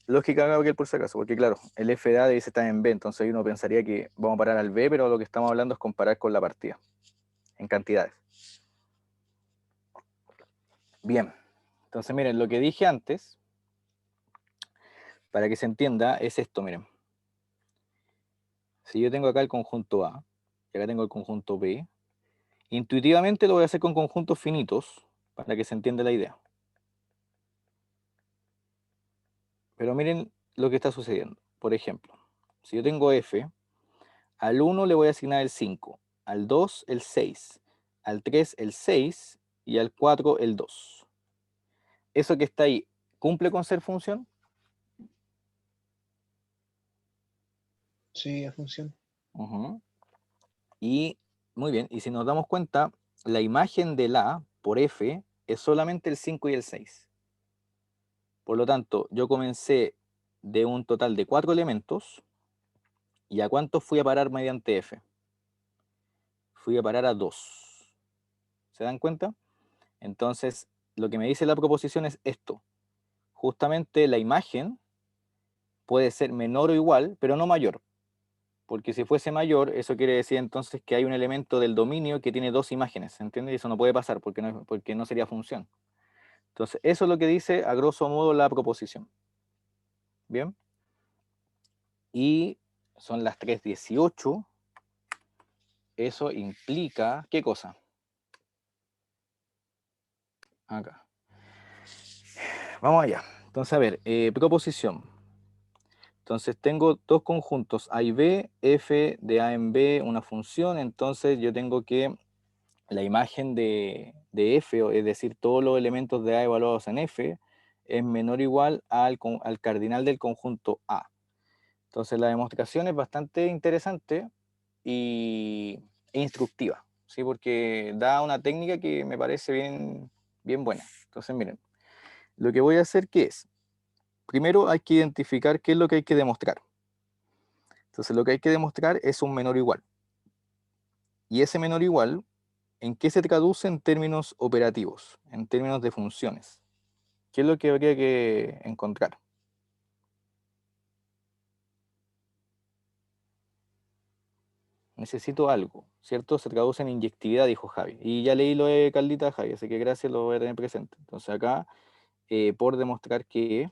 lógica, Gabriel, por si acaso, porque claro, el f de A debe estar en B, entonces uno pensaría que vamos a parar al B, pero lo que estamos hablando es comparar con la partida, en cantidades. Bien, entonces miren, lo que dije antes, para que se entienda, es esto, miren. Si yo tengo acá el conjunto A, y acá tengo el conjunto B, intuitivamente lo voy a hacer con conjuntos finitos, para que se entienda la idea. Pero miren lo que está sucediendo. Por ejemplo, si yo tengo f, al 1 le voy a asignar el 5, al 2 el 6, al 3 el 6 y al 4 el 2. Eso que está ahí, ¿cumple con ser función? Sí, es función. Ujú. Y muy bien, y si nos damos cuenta, la imagen de la por f es solamente el 5 y el 6. Por lo tanto, yo comencé de un total de 4 elementos, ¿y a cuántos fui a parar mediante f? Fui a parar a 2. ¿Se dan cuenta? Entonces, lo que me dice la proposición es esto. Justamente la imagen puede ser menor o igual, pero no mayor. Porque si fuese mayor, eso quiere decir entonces que hay un elemento del dominio que tiene 2 imágenes, ¿entiendes? Y eso no puede pasar porque no sería función. Entonces, eso es lo que dice a grosso modo la proposición. ¿Bien? Y son las 3:18. Eso implica, ¿qué cosa? Acá. Vamos allá. Entonces, a ver, proposición. Entonces tengo dos conjuntos A y B, f de A en B, una función, entonces yo tengo que la imagen de f, es decir, todos los elementos de A evaluados en f, es menor o igual al cardinal del conjunto A. Entonces la demostración es bastante interesante e instructiva, ¿sí? Porque da una técnica que me parece bien buena. Entonces miren, lo que voy a hacer, ¿qué es? Primero hay que identificar qué es lo que hay que demostrar. Entonces lo que hay que demostrar es un menor o igual. Y ese menor o igual, ¿en qué se traduce en términos operativos, en términos de funciones? ¿Qué es lo que habría que encontrar? Necesito algo, ¿cierto? Se traduce en inyectividad, dijo Javi. Y ya leí lo de Caldita, Javi, así que gracias, lo voy a tener presente. Entonces acá, por demostrar que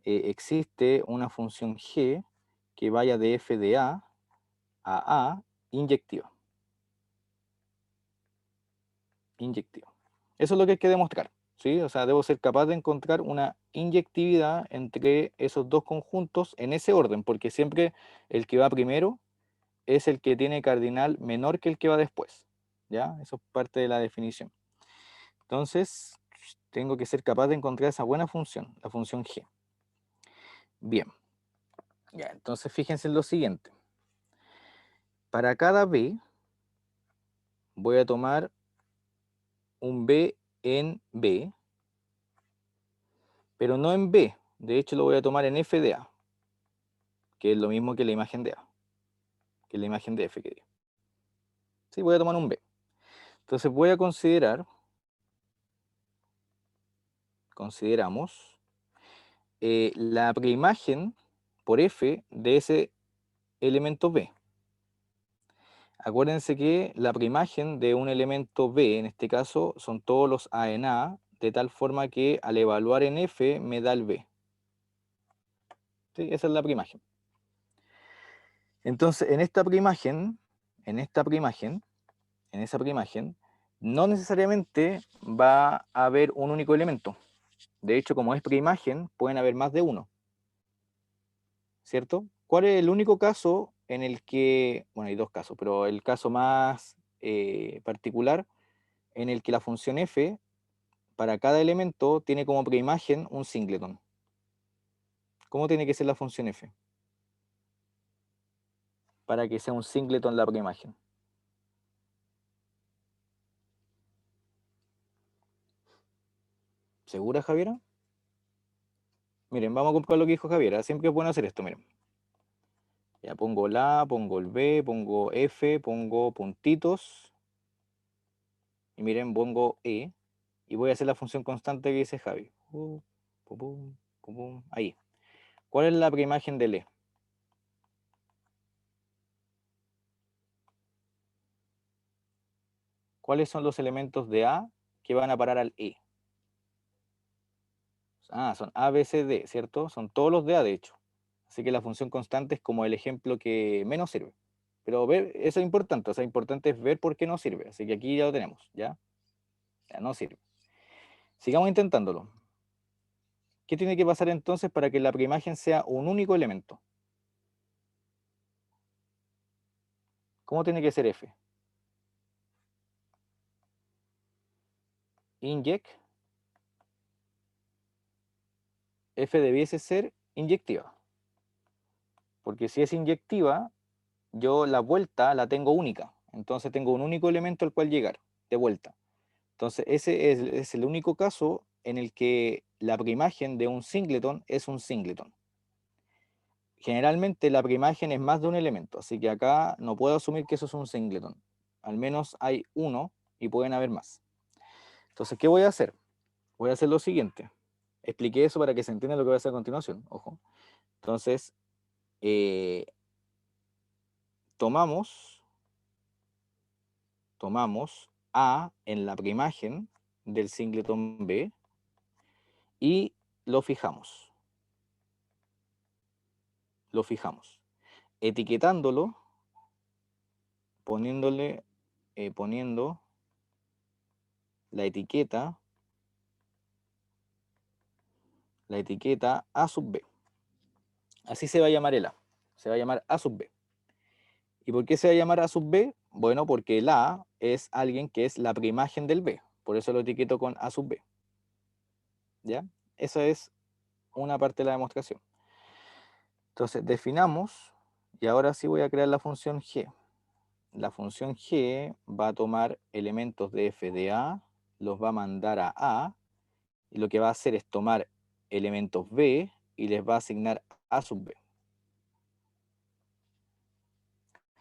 existe una función g que vaya de f de a inyectiva. Inyectiva. Eso es lo que hay que demostrar, ¿sí? O sea, debo ser capaz de encontrar una inyectividad entre esos dos conjuntos en ese orden, porque siempre el que va primero es el que tiene cardinal menor que el que va después, ¿ya? Eso es parte de la definición. Entonces, tengo que ser capaz de encontrar esa buena función, la función g. Bien. Ya, entonces fíjense en lo siguiente. Para cada b, voy a tomar un b en b, pero no en b. De hecho, lo voy a tomar en f de a, que es lo mismo que la imagen de a, que la imagen de f que digo. Sí, voy a tomar un b. Entonces voy a consideramos la preimagen por f de ese elemento b. Acuérdense que la preimagen de un elemento b, en este caso, son todos los a en a, de tal forma que al evaluar en f me da el b. ¿Sí? Esa es la preimagen. Entonces, en esa preimagen, no necesariamente va a haber un único elemento. De hecho, como es preimagen, pueden haber más de uno, ¿cierto? ¿Cuál es el único caso en el que, bueno, hay dos casos, pero el caso más particular en el que la función f para cada elemento tiene como preimagen un singleton? ¿Cómo tiene que ser la función f para que sea un singleton la preimagen? ¿Segura, Javiera? Miren, vamos a comprobar lo que dijo Javiera. Siempre es bueno hacer esto, miren. Ya pongo la, pongo el b, pongo f, pongo puntitos. Y miren, pongo e. Y voy a hacer la función constante que dice Javi. Pum, pum, pum, ahí. ¿Cuál es la preimagen del e? ¿Cuáles son los elementos de a que van a parar al e? Ah, son a, b, c, d, ¿cierto? Son todos los de a, de hecho. Así que la función constante es como el ejemplo que menos sirve. Pero ver, eso es importante, o sea, importante es ver por qué no sirve. Así que aquí ya lo tenemos, ¿ya? Ya no sirve. Sigamos intentándolo. ¿Qué tiene que pasar entonces para que la preimagen sea un único elemento? ¿Cómo tiene que ser f? Inject. F debiese ser inyectiva. Porque si es inyectiva, yo la vuelta la tengo única. Entonces tengo un único elemento al cual llegar, de vuelta. Entonces ese es el único caso en el que la preimagen de un singleton es un singleton. Generalmente la preimagen es más de un elemento, así que acá no puedo asumir que eso es un singleton. Al menos hay uno y pueden haber más. Entonces, ¿qué voy a hacer? Voy a hacer lo siguiente. Expliqué eso para que se entienda lo que voy a hacer a continuación. Ojo. Entonces, tomamos A en la preimagen del singleton B y lo fijamos. Lo fijamos. Etiquetándolo, poniendo la etiqueta A sub B. Así se va a llamar el A. Se va a llamar A sub B. ¿Y por qué se va a llamar A sub B? Bueno, porque el A es alguien que es la preimagen del B. Por eso lo etiqueto con A sub B. ¿Ya? Esa es una parte de la demostración. Entonces, definamos, y ahora sí voy a crear la función G. La función G va a tomar elementos de f de A, los va a mandar a, y lo que va a hacer es tomar elementos B y les va a asignar A sub B.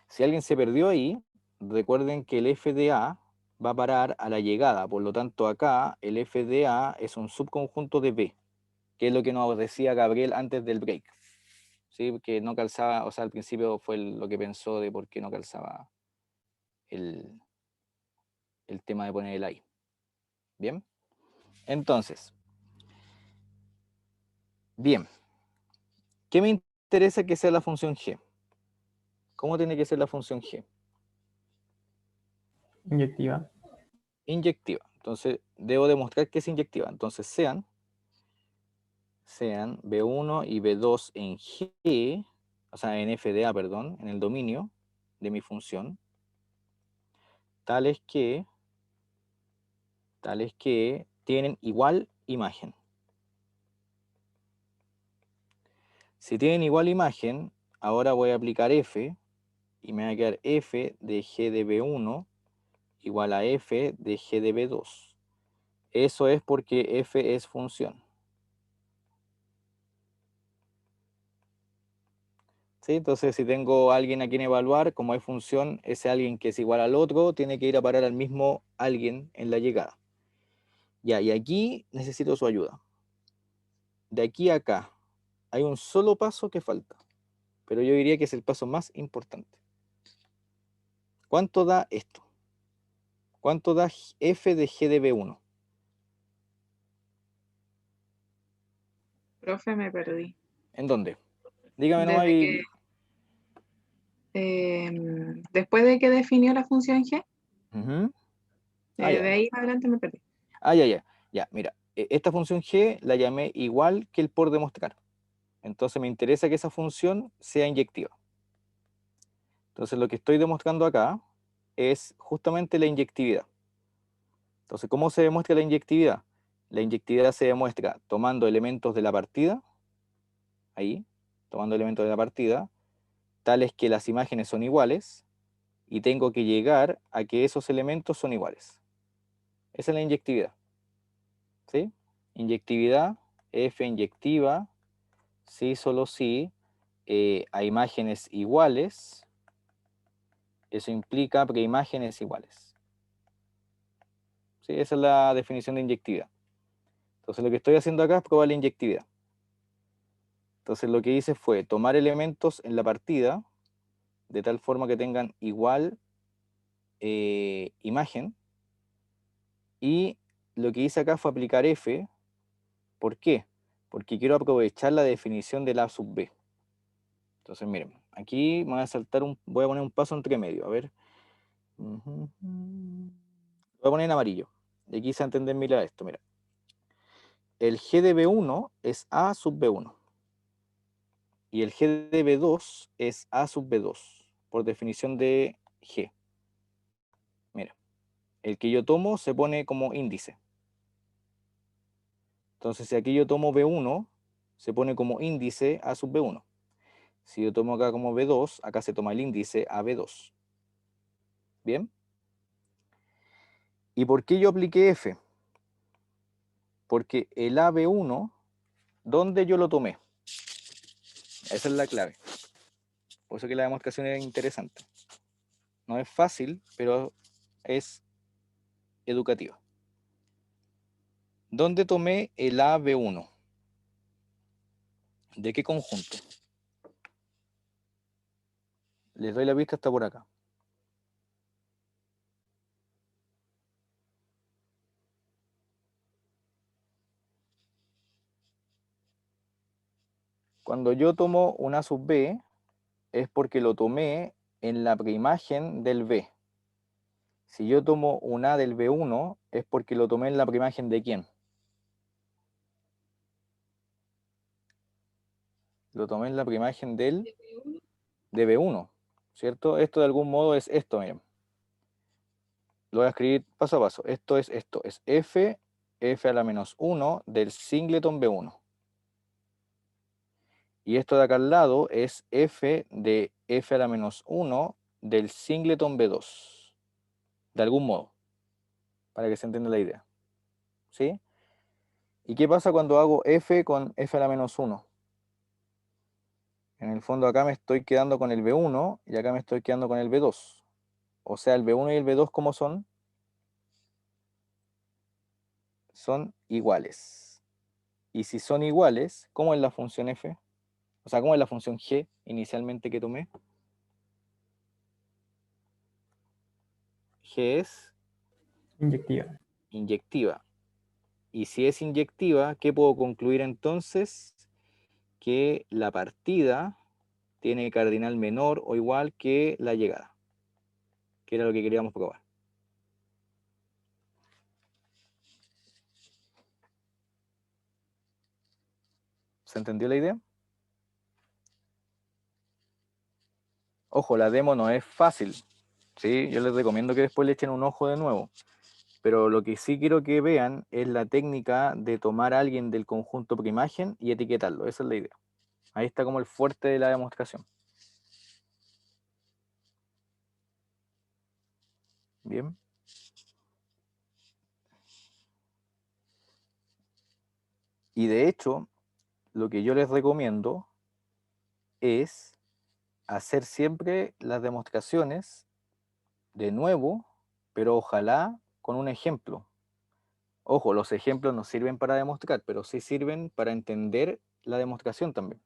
Si alguien se perdió ahí, recuerden que el f de A va a parar a la llegada, por lo tanto acá el f de A es un subconjunto de B, que es lo que nos decía Gabriel antes del break. ¿Sí? Que no calzaba, o sea, al principio fue lo que pensó de por qué no calzaba el tema de poner el ahí. ¿Bien? Entonces, bien. ¿Qué me interesa que sea la función G? ¿Cómo tiene que ser la función G? Inyectiva. Inyectiva. Entonces, debo demostrar que es inyectiva. Entonces, sean B1 y B2 en G, o sea, en FDA, perdón, en el dominio de mi función, tales que tienen igual imagen. Si tienen igual imagen, ahora voy a aplicar F y me va a quedar F de G de B1 igual a F de G de B2. Eso es porque F es función. ¿Sí? Entonces, si tengo a alguien a quien evaluar, como es función, ese alguien que es igual al otro, tiene que ir a parar al mismo alguien en la llegada. Ya, y aquí necesito su ayuda. De aquí a acá, hay un solo paso que falta, pero yo diría que es el paso más importante. ¿Cuánto da esto? ¿Cuánto da F de G de B1? Profe, me perdí. ¿En dónde? Dígame nomás Desde y... que, después de que definió la función G, Ujú. Ya. de ahí en adelante me perdí. Ya, mira, esta función G la llamé igual que el por demostrar. Entonces me interesa que esa función sea inyectiva. Entonces lo que estoy demostrando acá es justamente la inyectividad. Entonces, ¿cómo se demuestra la inyectividad? La inyectividad se demuestra tomando elementos de la partida, ahí, tomando elementos de la partida, tales que las imágenes son iguales, y tengo que llegar a que esos elementos son iguales. Esa es la inyectividad. ¿Sí? Inyectividad, F inyectiva, sí, solo sí, a imágenes iguales, eso implica preimágenes iguales. ¿Sí? Esa es la definición de inyectividad. Entonces lo que estoy haciendo acá es probar la inyectividad. Entonces lo que hice fue tomar elementos en la partida, de tal forma que tengan igual imagen, y lo que hice acá fue aplicar F. ¿Por qué? Porque quiero aprovechar la definición del A sub B. Entonces miren, aquí me voy a saltar voy a poner un paso entre medio, a ver. Lo voy a poner en amarillo. Y aquí se va a entender mira esto, mira. el G de B1 es A sub B1. Y el G de B2 es A sub B2, por definición de G. Mira, el que yo tomo se pone como índice. Entonces, si aquí yo tomo B1, se pone como índice A sub B1. Si yo tomo acá como B2, acá se toma el índice AB2. ¿Bien? ¿Y por qué yo apliqué F? Porque el AB1, ¿dónde yo lo tomé? Esa es la clave. Por eso que la demostración es interesante. No es fácil, pero es educativa. ¿Dónde tomé el AB1? ¿De qué conjunto? Les doy la pista hasta por acá. Cuando yo tomo un A sub B, es porque lo tomé en la preimagen del B. Si yo tomo un A del B1, es porque lo tomé en la preimagen de ¿quién? Lo tomé en la preimagen del de B1, ¿cierto? Esto de algún modo es esto, miren. Lo voy a escribir paso a paso. Esto, es F a la menos 1 del singleton B1. Y esto de acá al lado es F de F a la menos 1 del singleton B2. De algún modo, para que se entienda la idea. ¿Sí? ¿Y qué pasa cuando hago F con F a la menos 1? En el fondo acá me estoy quedando con el B1 y acá me estoy quedando con el B2. O sea, el B1 y el B2, ¿cómo son? Son iguales. Y si son iguales, ¿cómo es la función F? O sea, ¿cómo es la función G inicialmente que tomé? G es Inyectiva. inyectiva. Y si es inyectiva, ¿qué puedo concluir entonces? Que la partida tiene cardinal menor o igual que la llegada, que era lo que queríamos probar. ¿Se entendió la idea? Ojo, la demo no es fácil, ¿sí? Yo les recomiendo que después le echen un ojo de nuevo. Pero lo que sí quiero que vean es la técnica de tomar a alguien del conjunto preimagen y etiquetarlo. Esa es la idea. Ahí está como el fuerte de la demostración. Bien. Y de hecho, lo que yo les recomiendo es hacer siempre las demostraciones de nuevo, pero ojalá con un ejemplo. Ojo, los ejemplos no sirven para demostrar, pero sí sirven para entender la demostración también.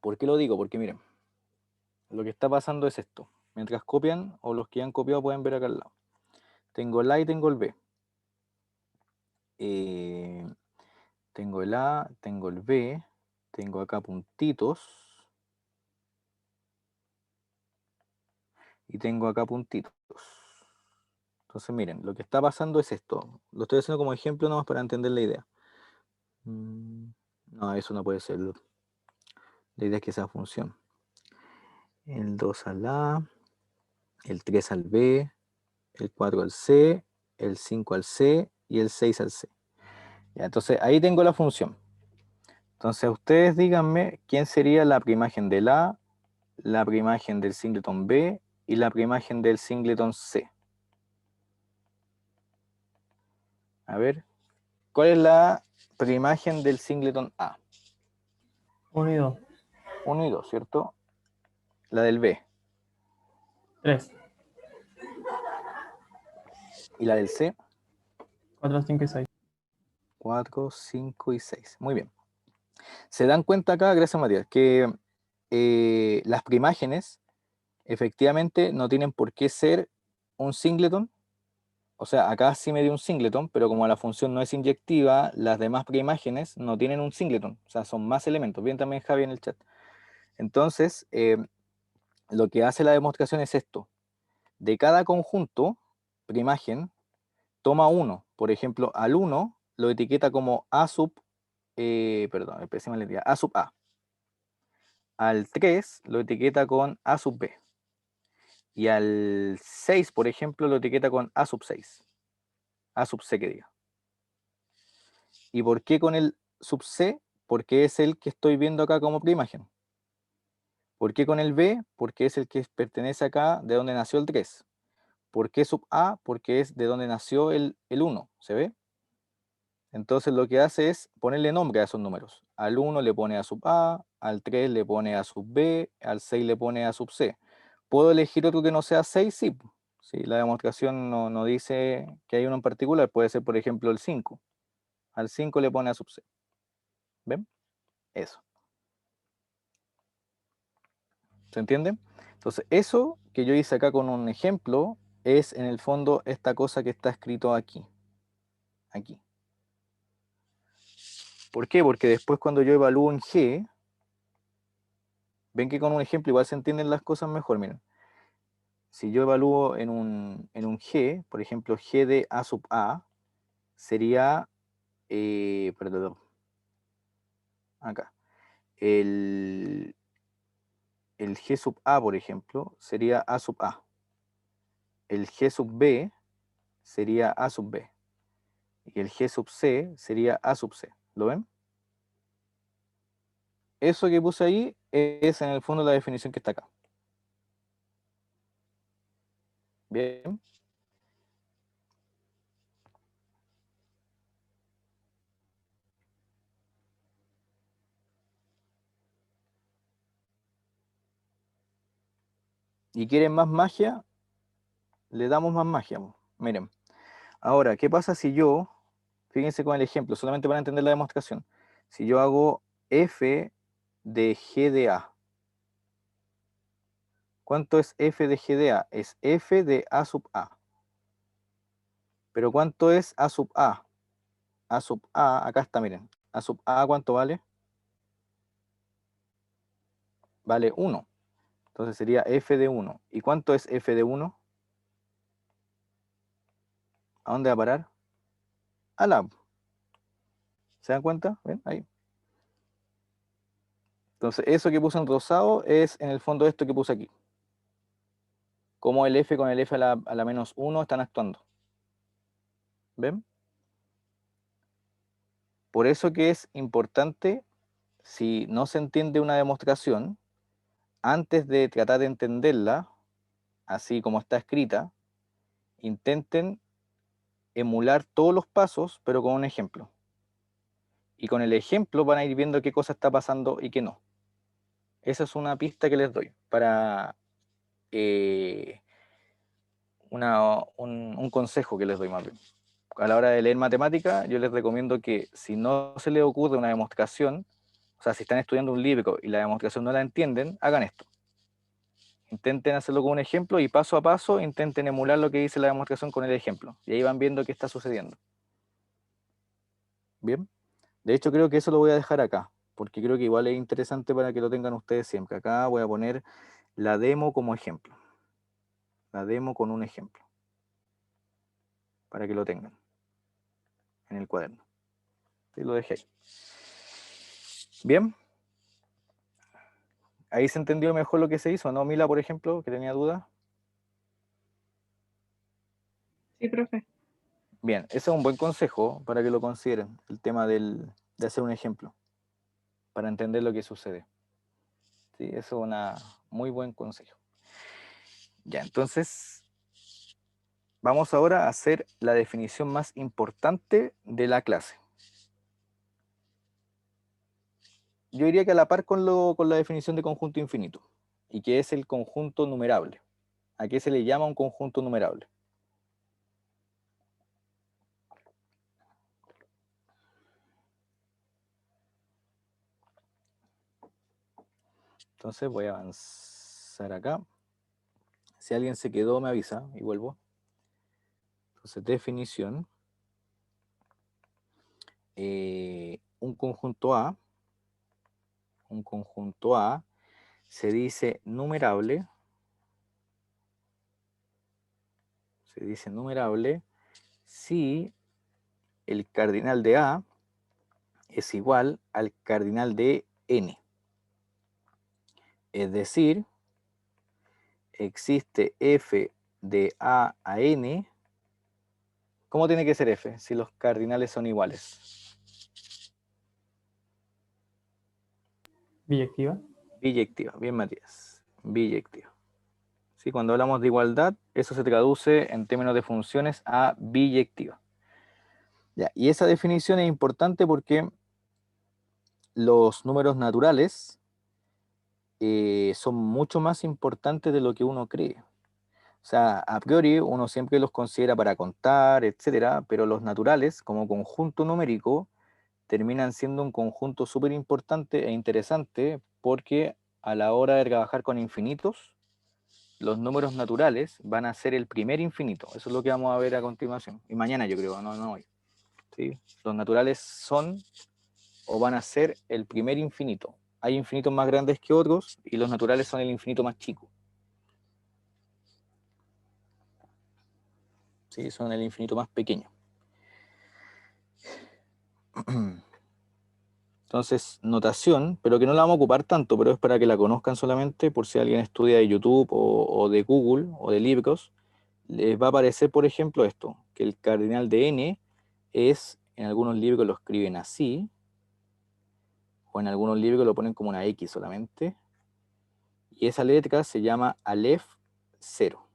¿Por qué lo digo? Porque miren, lo que está pasando es esto. Mientras copian, o los que han copiado pueden ver acá al lado. Tengo el A y tengo el B. Tengo el A, tengo el B, tengo acá puntitos. Y tengo acá puntitos. Entonces miren, lo que está pasando es esto. Lo estoy haciendo como ejemplo nomás para entender la idea. No, eso no puede ser. La idea es que sea función. El 2 al A, el 3 al B, el 4 al C, el 5 al C y el 6 al C. Ya, entonces ahí tengo la función. Entonces ustedes díganme quién sería la preimagen del A, la preimagen del singleton B y la preimagen del singleton C. A ver, ¿cuál es la preimagen del singleton A? 1 y 2. 1 y 2, ¿cierto? La del B. 3. ¿Y la del C? 4, 5 y 6. 4, 5 y 6. Muy bien. Se dan cuenta acá, gracias Matías, que las preimágenes efectivamente no tienen por qué ser un singleton. O sea, acá sí me dio un singleton, pero como la función no es inyectiva, las demás preimágenes no tienen un singleton. O sea, son más elementos. Bien también Javi en el chat. Entonces, lo que hace la demostración es esto. De cada conjunto, preimagen, toma 1. Por ejemplo, al 1 lo etiqueta como A sub, perdón, pésima letra, A sub A. Al 3 lo etiqueta con A sub B. Y al 6, por ejemplo, lo etiqueta con A sub 6. A sub C que diga. ¿Y por qué con el sub C? Porque es el que estoy viendo acá como preimagen. ¿Por qué con el B? Porque es el que pertenece acá de donde nació el 3. ¿Por qué sub A? Porque es de donde nació el 1. ¿Se ve? Entonces lo que hace es ponerle nombre a esos números. Al 1 le pone A sub A, al 3 le pone A sub B, al 6 le pone A sub C. ¿Puedo elegir otro que no sea 6? Sí. Si la demostración no dice que hay uno en particular, puede ser por ejemplo el 5. Al 5 le pone A sub C. ¿Ven? Eso. ¿Se entiende? Entonces eso que yo hice acá con un ejemplo es en el fondo esta cosa que está escrito aquí. Aquí. ¿Por qué? Porque después cuando yo evalúo en G, ven que con un ejemplo igual se entienden las cosas mejor, miren. Si yo evalúo en un G, por ejemplo, G de A sub A, sería, perdón, acá, el G sub A, por ejemplo, sería A sub A. El G sub B sería A sub B. Y el G sub C sería A sub C. ¿Lo ven? Eso que puse ahí es en el fondo la definición que está acá. Bien. ¿Y quieren más magia? Le damos más magia. Miren. Ahora, ¿qué pasa si yo, fíjense con el ejemplo, solamente para entender la demostración, si yo hago f de g de a, ¿cuánto es f de g de a? Es f de a sub a. Pero ¿cuánto es a sub a? A sub a, acá está, miren. A sub a, ¿cuánto vale? Vale 1. Entonces sería f de 1. ¿Y cuánto es f de 1? ¿A dónde va a parar? A la. ¿Se dan cuenta? ¿Ven? Ahí. Entonces eso que puse en rosado es en el fondo esto que puse aquí. Cómo el f con el f a la menos 1 están actuando. ¿Ven? Por eso que es importante, si no se entiende una demostración, antes de tratar de entenderla, así como está escrita, intenten emular todos los pasos, pero con un ejemplo. Y con el ejemplo van a ir viendo qué cosa está pasando y qué no. Esa es una pista que les doy para un consejo que les doy más bien. A la hora de leer matemática, yo les recomiendo que si no se les ocurre una demostración, o sea, si están estudiando un libro y la demostración no la entienden, hagan esto. Intenten hacerlo con un ejemplo y paso a paso intenten emular lo que dice la demostración con el ejemplo. Y ahí van viendo qué está sucediendo. Bien. De hecho, creo que eso lo voy a dejar acá, porque creo que igual es interesante para que lo tengan ustedes siempre. Acá voy a poner la demo como ejemplo. La demo con un ejemplo. Para que lo tengan en el cuaderno. Y lo dejé ahí. Bien. Ahí se entendió mejor lo que se hizo, ¿no, Mila, por ejemplo, que tenía dudas? Sí, profe. Bien, ese es un buen consejo para que lo consideren, el tema de hacer un ejemplo, para entender lo que sucede. Sí, eso es un muy buen consejo. Ya, entonces, vamos ahora a hacer la definición más importante de la clase. Yo diría que a la par con la definición de conjunto infinito, y que es el conjunto numerable. ¿A qué se le llama un conjunto numerable? Entonces voy a avanzar acá. Si alguien se quedó, me avisa y vuelvo. Entonces, definición. Un conjunto A se dice numerable si el cardinal de A es igual al cardinal de N. Es decir, existe f de A a N. ¿Cómo tiene que ser f si los cardinales son iguales? Biyectiva. Biyectiva, bien Matías, biyectiva. ¿Sí? Cuando hablamos de igualdad, eso se traduce en términos de funciones a biyectiva. Ya, y esa definición es importante porque los números naturales son mucho más importantes de lo que uno cree. O sea, a priori uno siempre los considera para contar, etcétera, pero los naturales, como conjunto numérico, terminan siendo un conjunto súper importante e interesante porque a la hora de trabajar con infinitos, los números naturales van a ser el primer infinito. Eso es lo que vamos a ver a continuación. Y mañana yo creo, no hoy. ¿Sí? Los naturales son o van a ser el primer infinito. Hay infinitos más grandes que otros y los naturales son el infinito más chico. ¿Sí? Son el infinito más pequeño. Entonces, notación, pero que no la vamos a ocupar tanto, pero es para que la conozcan solamente por si alguien estudia de YouTube o de Google o de libros, les va a aparecer, por ejemplo, esto, que el cardinal de n es, en algunos libros lo escriben así, o en algunos libros lo ponen como una X solamente, y esa letra se llama Aleph 0,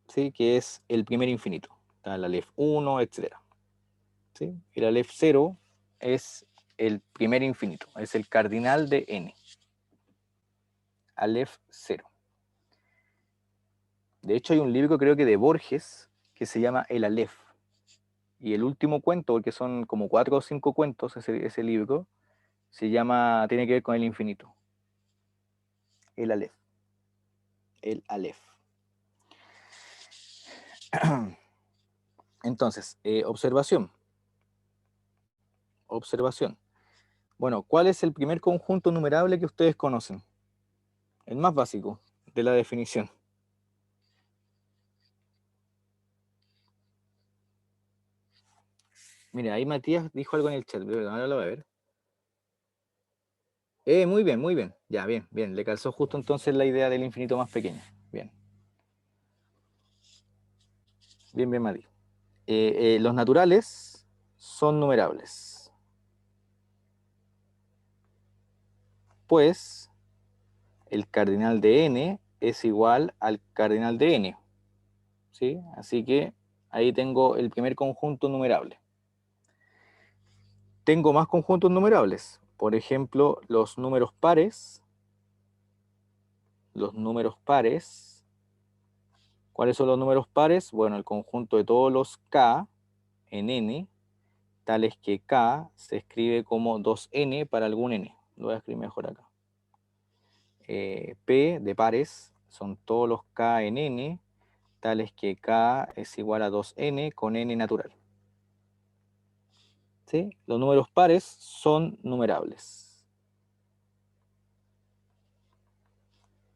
¿sí? Que es el primer infinito. Está el Aleph 1, etc. ¿Sí? El Aleph 0 es el primer infinito, es el cardinal de n. Aleph 0. De hecho, hay un libro, creo que de Borges, que se llama El Aleph. Y el último cuento, porque son como 4 o 5 cuentos ese libro, tiene que ver con el infinito. El Aleph. El Aleph. Entonces, observación. Observación. Bueno, ¿cuál es el primer conjunto numerable que ustedes conocen? El más básico de la definición. Mira, ahí Matías dijo algo en el chat, pero ahora lo voy a ver. Muy bien, muy bien. Ya, bien, bien. Le calzó justo entonces la idea del infinito más pequeño. Bien. Bien, bien, Matías. Los naturales son numerables. Pues el cardinal de n es igual al cardinal de n. ¿Sí? Así que ahí tengo el primer conjunto numerable. Tengo más conjuntos numerables. Por ejemplo, los números pares. Los números pares. ¿Cuáles son los números pares? Bueno, el conjunto de todos los k en n, tales que k se escribe como 2n para algún n. Lo voy a escribir mejor acá. P de pares son todos los k en n, tales que k es igual a 2n con n natural. ¿Sí? Los números pares son numerables.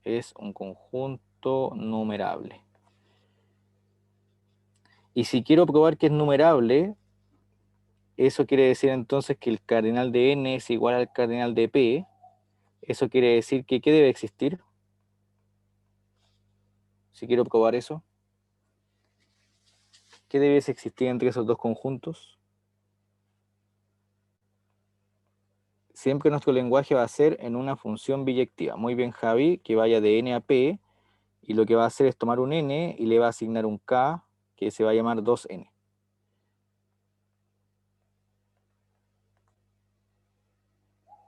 Es un conjunto numerable. Y si quiero probar que es numerable, eso quiere decir entonces que el cardinal de n es igual al cardinal de p. Eso quiere decir que ¿qué debe existir? Si quiero probar eso, ¿qué debe existir entre esos dos conjuntos? Siempre nuestro lenguaje va a ser en una función biyectiva. Muy bien, Javi, que vaya de n a p, y lo que va a hacer es tomar un n y le va a asignar un k que se va a llamar 2n.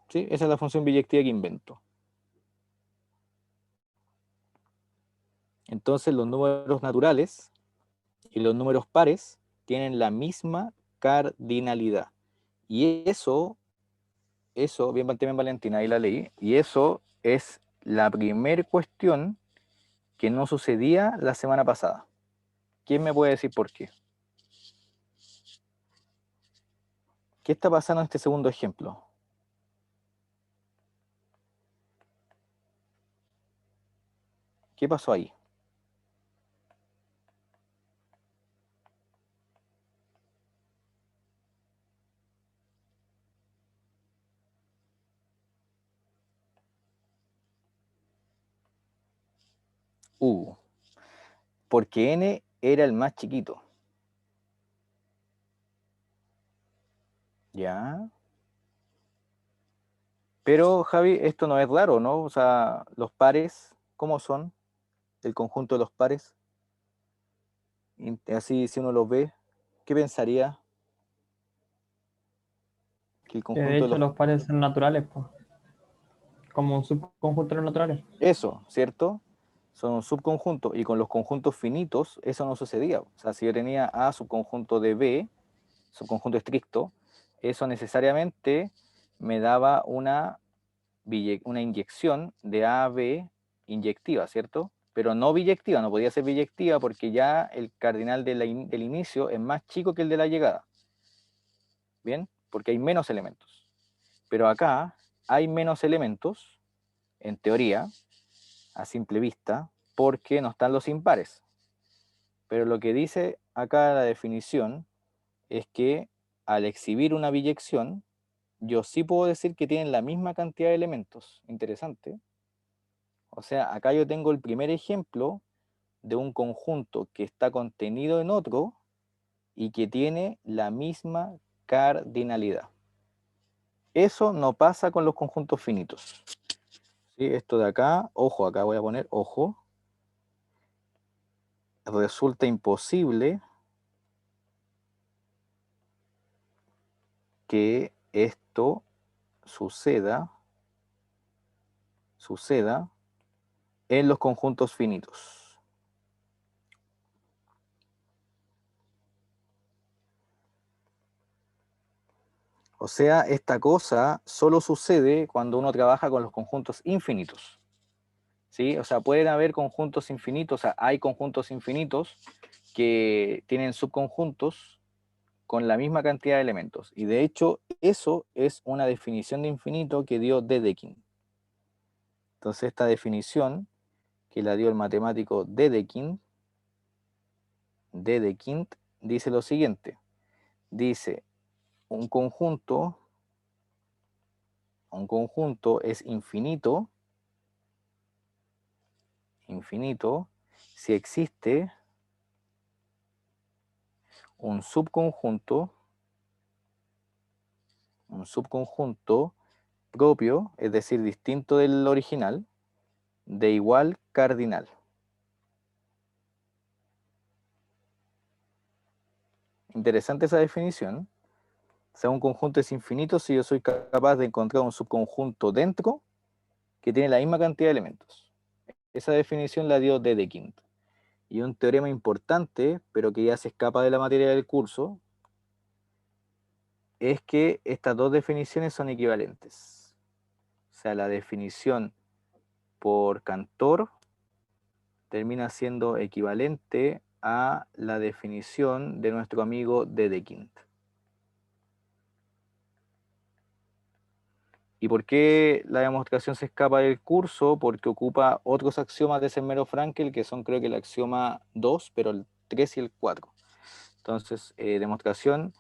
¿Sí? Esa es la función biyectiva que invento. Entonces los números naturales y los números pares tienen la misma cardinalidad. Y eso, bien Valentina, ahí la leí, y eso es la primera cuestión que no sucedía la semana pasada. ¿Quién me puede decir por qué? ¿Qué está pasando en este segundo ejemplo? ¿Qué pasó ahí? U. Porque N era el más chiquito. ¿Ya? Pero, Javi, esto no es raro, ¿no? O sea, los pares, ¿cómo son? El conjunto de los pares. Así, si uno los ve, ¿qué pensaría? Que el Que de conjunto de hecho los... los pares son naturales, pues, como un subconjunto de los naturales. Eso, ¿cierto? Son un subconjunto. Y con los conjuntos finitos, eso no sucedía. O sea, si yo tenía A subconjunto de B, subconjunto estricto, eso necesariamente me daba una inyección de A a B inyectiva, ¿cierto? Pero no biyectiva, no podía ser biyectiva porque ya el cardinal del inicio es más chico que el de la llegada. ¿Bien? Porque hay menos elementos. Pero acá hay menos elementos, en teoría, a simple vista, porque no están los impares. Pero lo que dice acá la definición es que al exhibir una biyección, yo sí puedo decir que tienen la misma cantidad de elementos. Interesante. O sea, acá yo tengo el primer ejemplo de un conjunto que está contenido en otro y que tiene la misma cardinalidad. Eso no pasa con los conjuntos finitos. ¿Sí? Esto de acá, ojo, acá voy a poner ojo. Resulta imposible que esto suceda en los conjuntos finitos. O sea, esta cosa solo sucede cuando uno trabaja con los conjuntos infinitos. ¿Sí? O sea, pueden haber conjuntos infinitos, o sea, hay conjuntos infinitos que tienen subconjuntos con la misma cantidad de elementos. Y de hecho, eso es una definición de infinito que dio Dedekind. Entonces, esta definición que la dio el matemático Dedekind dice lo siguiente. Dice, un conjunto es infinito si existe un subconjunto propio, es decir, distinto del original, de igual cardinal. Interesante esa definición. O sea, un conjunto es infinito si yo soy capaz de encontrar un subconjunto dentro que tiene la misma cantidad de elementos. Esa definición la dio Dedekind. Y un teorema importante, pero que ya se escapa de la materia del curso, es que estas dos definiciones son equivalentes. O sea, la definición por Cantor termina siendo equivalente a la definición de nuestro amigo Dedekind. ¿Y por qué la demostración se escapa del curso? Porque ocupa otros axiomas de Zermelo-Fraenkel, que son creo que el axioma 2, pero el 3 y el 4. Entonces, demostración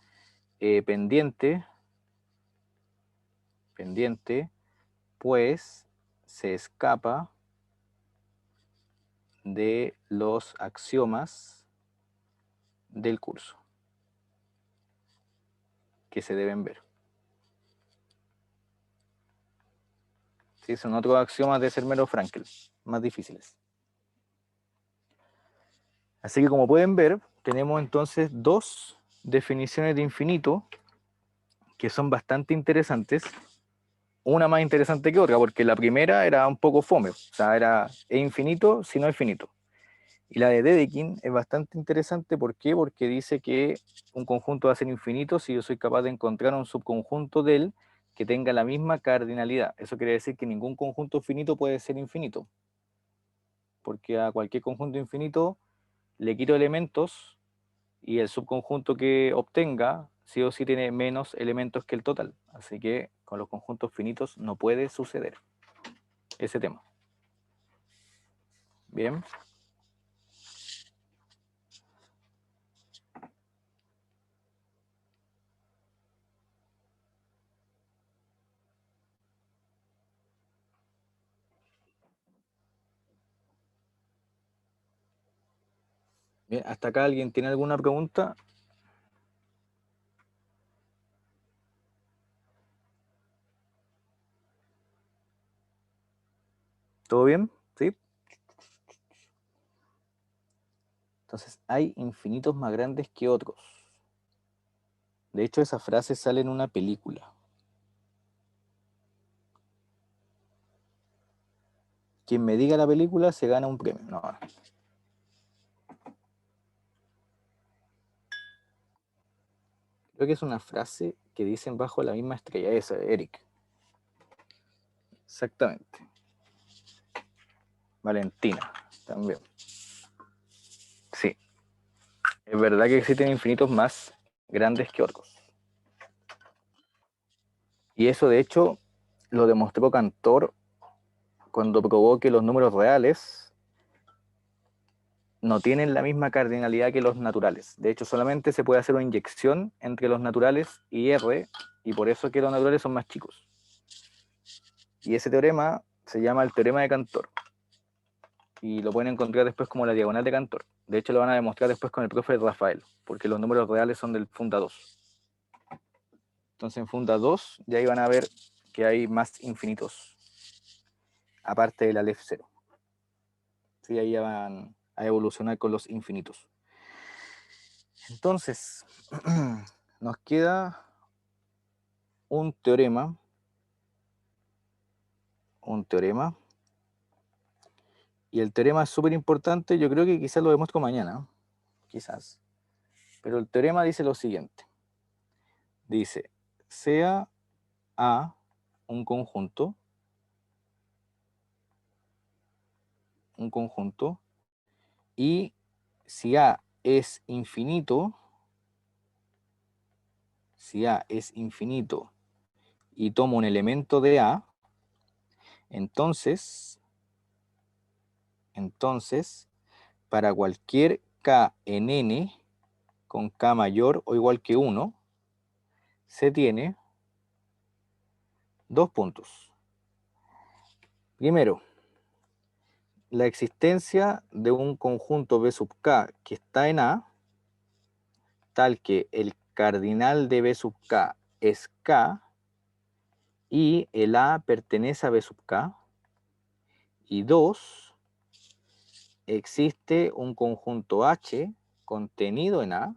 pendiente, pues se escapa de los axiomas del curso que se deben ver. Sí, son otros axiomas de Zermelo-Fraenkel, más difíciles. Así que como pueden ver, tenemos entonces dos definiciones de infinito que son bastante interesantes. Una más interesante que otra, porque la primera era un poco fome, o sea, es infinito si no es finito. Y la de Dedekind es bastante interesante, ¿por qué? Porque dice que un conjunto va a ser infinito si yo soy capaz de encontrar un subconjunto de él que tenga la misma cardinalidad. Eso quiere decir que ningún conjunto finito puede ser infinito, porque a cualquier conjunto infinito le quito elementos y el subconjunto que obtenga sí o sí tiene menos elementos que el total. Así que con los conjuntos finitos no puede suceder ese tema. Bien. Bien, ¿hasta acá alguien tiene alguna pregunta? ¿Todo bien? ¿Sí? Entonces, hay infinitos más grandes que otros. De hecho, esa frase sale en una película. Quien me diga la película se gana un premio. No. Creo que es una frase que dicen bajo la misma estrella. Esa, Eric. Exactamente. Valentina, también. Sí. Es verdad que existen infinitos más grandes que otros. Y eso, de hecho, lo demostró Cantor cuando probó que los números reales no tienen la misma cardinalidad que los naturales. De hecho, solamente se puede hacer una inyección entre los naturales y R, y por eso que los naturales son más chicos. Y ese teorema se llama el teorema de Cantor. Y lo pueden encontrar después como la diagonal de Cantor. De hecho, lo van a demostrar después con el profe Rafael, porque los números reales son del funda 2. Entonces, en funda 2, ya ahí van a ver que hay más infinitos, aparte del Aleph 0. Sí, ahí ya van a evolucionar con los infinitos. Entonces, nos queda un teorema, y el teorema es súper importante. Yo creo que quizás lo demuestro mañana, quizás, pero el teorema dice lo siguiente. Dice, sea A un conjunto, y si A es infinito, y tomo un elemento de A, entonces, para cualquier K en N, con K mayor o igual que 1, se tiene dos puntos. Primero, la existencia de un conjunto B sub K que está en A, tal que el cardinal de B sub K es K, y el A pertenece a B sub K. Y dos, existe un conjunto H contenido en A,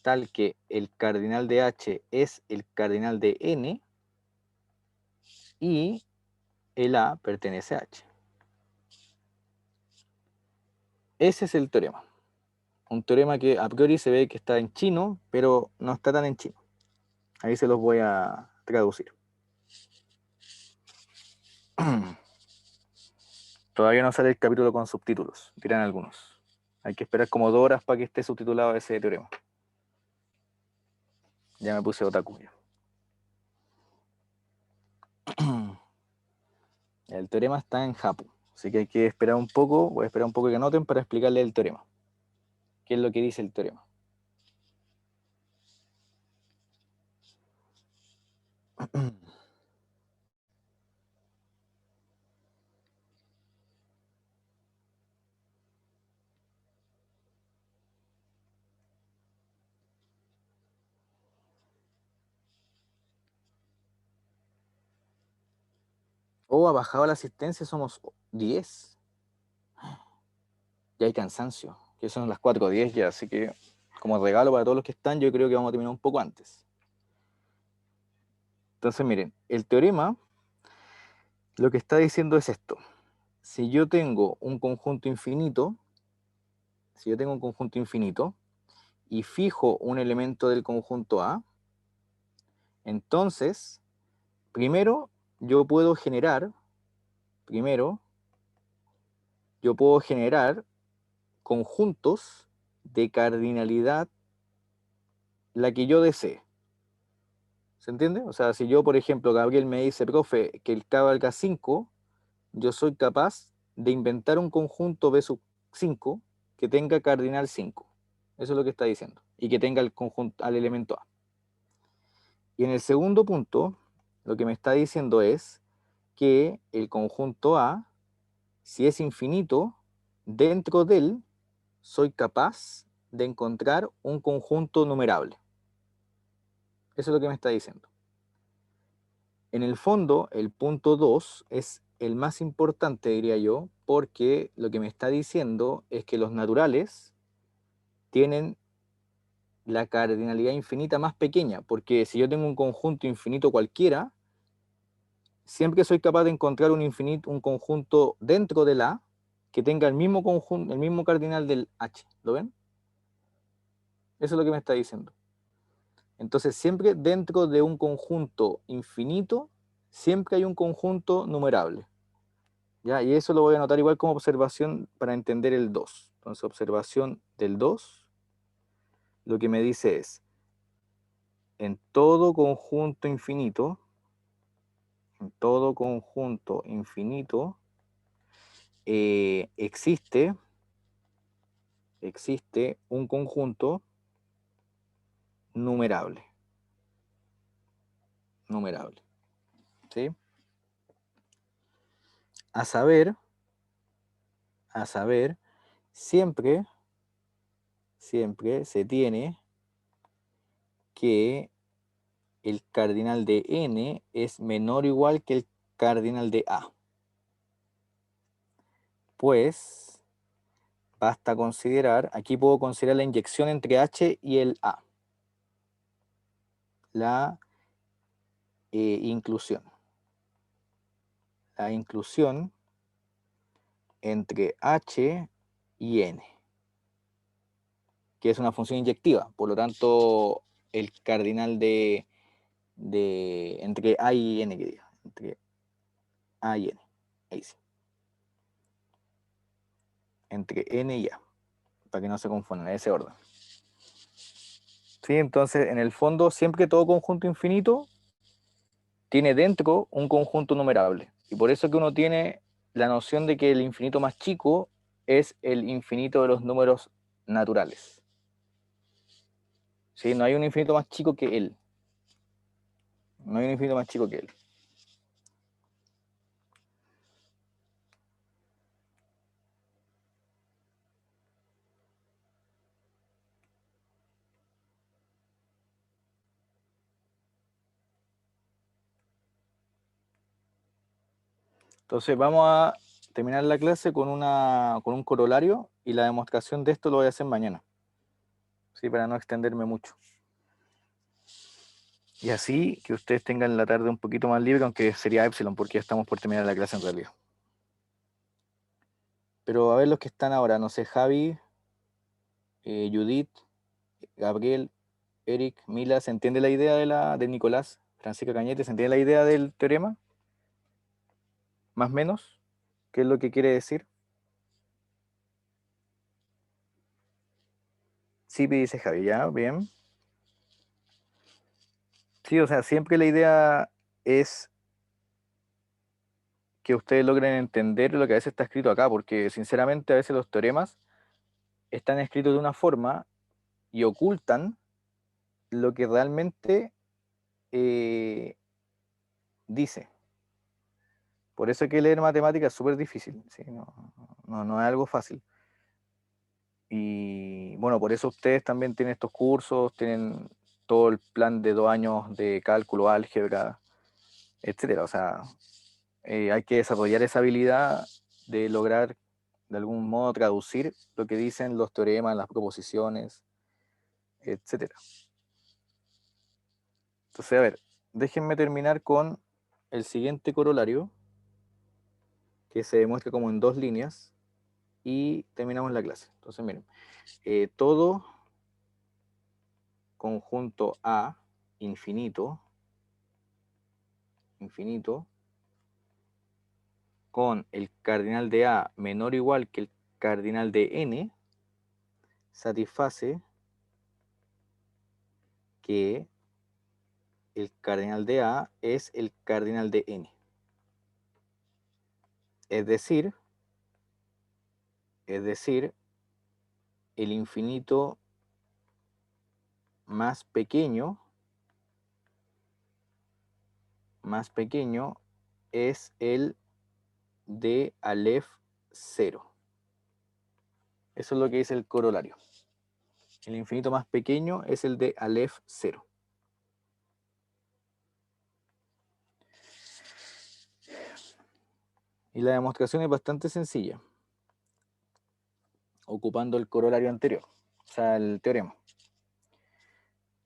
tal que el cardinal de H es el cardinal de N, y el A pertenece a H. Ese es el teorema. Un teorema que a priori se ve que está en chino, pero no está tan en chino. Ahí se los voy a traducir. Todavía no sale el capítulo con subtítulos, dirán algunos. Hay que esperar como 2 horas para que esté subtitulado ese teorema. Ya me puse otaku ya. El teorema está en Japu, así que hay que esperar un poco. Voy a esperar un poco que anoten para explicarle el teorema. ¿Qué es lo que dice el teorema? Oh, ha bajado la asistencia, somos 10. Ya hay cansancio, que son las 4:10 ya, así que como regalo para todos los que están, yo creo que vamos a terminar un poco antes. Entonces, miren, el teorema lo que está diciendo es esto. Si yo tengo un conjunto infinito, y fijo un elemento del conjunto A, entonces, primero yo puedo generar conjuntos de cardinalidad la que yo desee. ¿Se entiende? O sea, si yo, por ejemplo, Gabriel me dice, profe, que el K valga 5, yo soy capaz de inventar un conjunto B sub 5 que tenga cardinal 5. Eso es lo que está diciendo. Y que tenga el conjunto, al elemento A. Y en el segundo punto, lo que me está diciendo es que el conjunto A, si es infinito, dentro de él soy capaz de encontrar un conjunto numerable. Eso es lo que me está diciendo. En el fondo, el punto 2 es el más importante, diría yo, porque lo que me está diciendo es que los naturales tienen la cardinalidad infinita más pequeña, porque si yo tengo un conjunto infinito cualquiera, siempre soy capaz de encontrar un conjunto dentro del A que tenga el mismo conjunto, el mismo cardinal del H. ¿Lo ven? Eso es lo que me está diciendo. Entonces, siempre dentro de un conjunto infinito, siempre hay un conjunto numerable. ¿Ya? Y eso lo voy a anotar igual como observación para entender el 2. Entonces, observación del 2, lo que me dice es, en todo conjunto infinito, existe un conjunto numerable. ¿Sí? A saber, siempre se tiene que el cardinal de n es menor o igual que el cardinal de A. Pues basta considerar, aquí puedo considerar la inyección entre H y el A. La inclusión. La inclusión entre H y N, que es una función inyectiva. Por lo tanto, el cardinal de entre A y N, que diga, entre A y N. Ahí sí. Entre N y A, para que no se confundan, en ese orden. ¿Sí? Entonces, en el fondo, siempre todo conjunto infinito tiene dentro un conjunto numerable. Y por eso que uno tiene la noción de que el infinito más chico es el infinito de los números naturales. ¿Sí? No hay un infinito más chico que él. No hay un infinito más chico que él. Entonces vamos a terminar la clase con un corolario y la demostración de esto lo voy a hacer mañana. ¿Sí? Para no extenderme mucho. Y así que ustedes tengan la tarde un poquito más libre, aunque sería Epsilon, porque ya estamos por terminar la clase en realidad. Pero a ver los que están ahora, no sé, Javi, Judith, Gabriel, Eric, Mila, ¿se entiende la idea de Nicolás? Francisca Cañete, ¿se entiende la idea del teorema? ¿Más o menos? ¿Qué es lo que quiere decir? Sí, dice Javi, ya, bien. Sí, o sea, siempre la idea es que ustedes logren entender lo que a veces está escrito acá, porque sinceramente a veces los teoremas están escritos de una forma y ocultan lo que realmente dice. Por eso es que leer matemáticas es súper difícil, ¿sí? No es algo fácil. Y bueno, por eso ustedes también tienen estos cursos, tienen todo el plan de 2 años de cálculo, álgebra, etcétera. O sea, hay que desarrollar esa habilidad de lograr de algún modo traducir lo que dicen los teoremas, las proposiciones, etcétera. Entonces, a ver, déjenme terminar con el siguiente corolario, que se demuestra como en 2 líneas, y terminamos la clase. Entonces, miren, todo conjunto A infinito con el cardinal de A menor o igual que el cardinal de N satisface que el cardinal de A es el cardinal de N. Es decir, el infinito más pequeño es el de Aleph 0. Eso es lo que dice el corolario. El infinito más pequeño es el de Aleph 0. Y la demostración es bastante sencilla, ocupando el corolario anterior, o sea, el teorema.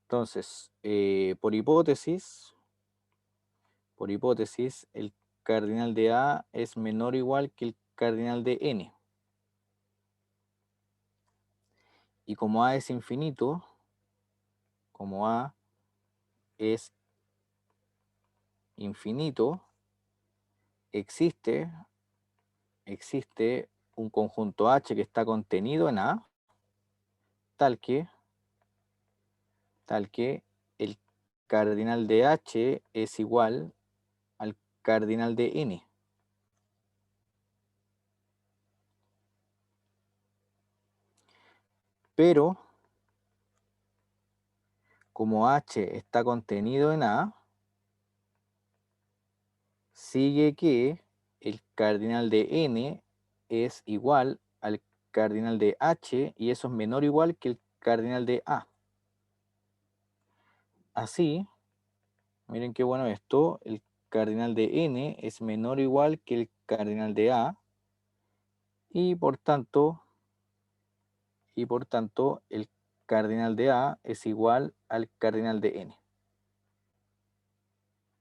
Entonces, por hipótesis, el cardinal de A es menor o igual que el cardinal de N. Y como A es infinito, existe un conjunto H que está contenido en A, tal que el cardinal de H es igual al cardinal de N. Pero, como H está contenido en A, sigue que el cardinal de N es igual al cardinal de H y eso es menor o igual que el cardinal de A. Así, miren qué bueno esto, el cardinal de N es menor o igual que el cardinal de A y por tanto el cardinal de A es igual al cardinal de N.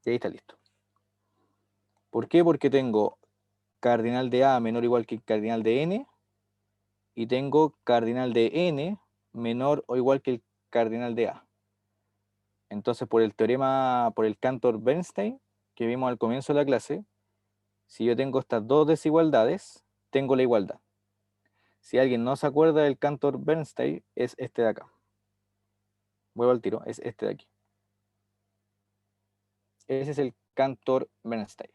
Y ahí está listo. ¿Por qué? Porque tengo cardinal de A menor o igual que el cardinal de N y tengo cardinal de N menor o igual que el cardinal de A. Entonces, por el teorema, por el Cantor-Bernstein, que vimos al comienzo de la clase, si yo tengo estas dos desigualdades, tengo la igualdad. Si alguien no se acuerda del Cantor-Bernstein, es este de acá. Vuelvo al tiro, es este de aquí. Ese es el Cantor-Bernstein,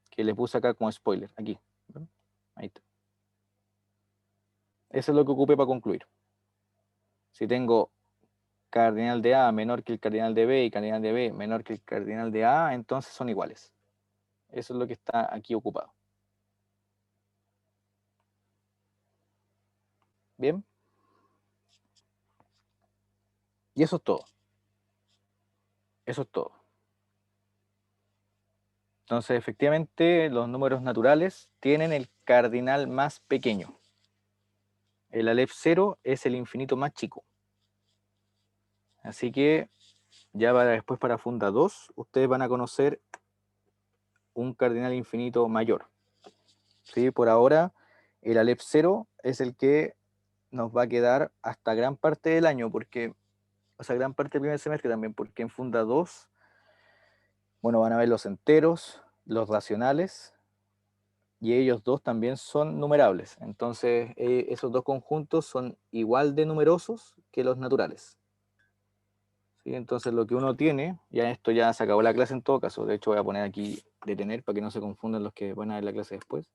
que le puse acá como spoiler, aquí. Ahí está. Eso es lo que ocupé para concluir. Si tengo cardinal de A menor que el cardinal de B y cardinal de B menor que el cardinal de A, entonces son iguales. Eso es lo que está aquí ocupado. ¿Bien? Y eso es todo. Eso es todo. Entonces, efectivamente, los números naturales tienen el cardinal más pequeño. El Aleph 0 es el infinito más chico. Así que ya después para funda 2, ustedes van a conocer un cardinal infinito mayor. ¿Sí? Por ahora, el Aleph 0 es el que nos va a quedar hasta gran parte del año, porque, o sea, gran parte del primer semestre también, porque en funda 2, bueno, van a ver los enteros, los racionales, y ellos dos también son numerables. Entonces, esos dos conjuntos son igual de numerosos que los naturales. ¿Sí? Entonces, lo que uno tiene, ya esto ya se acabó la clase en todo caso, de hecho voy a poner aquí detener para que no se confundan los que van a ver la clase después.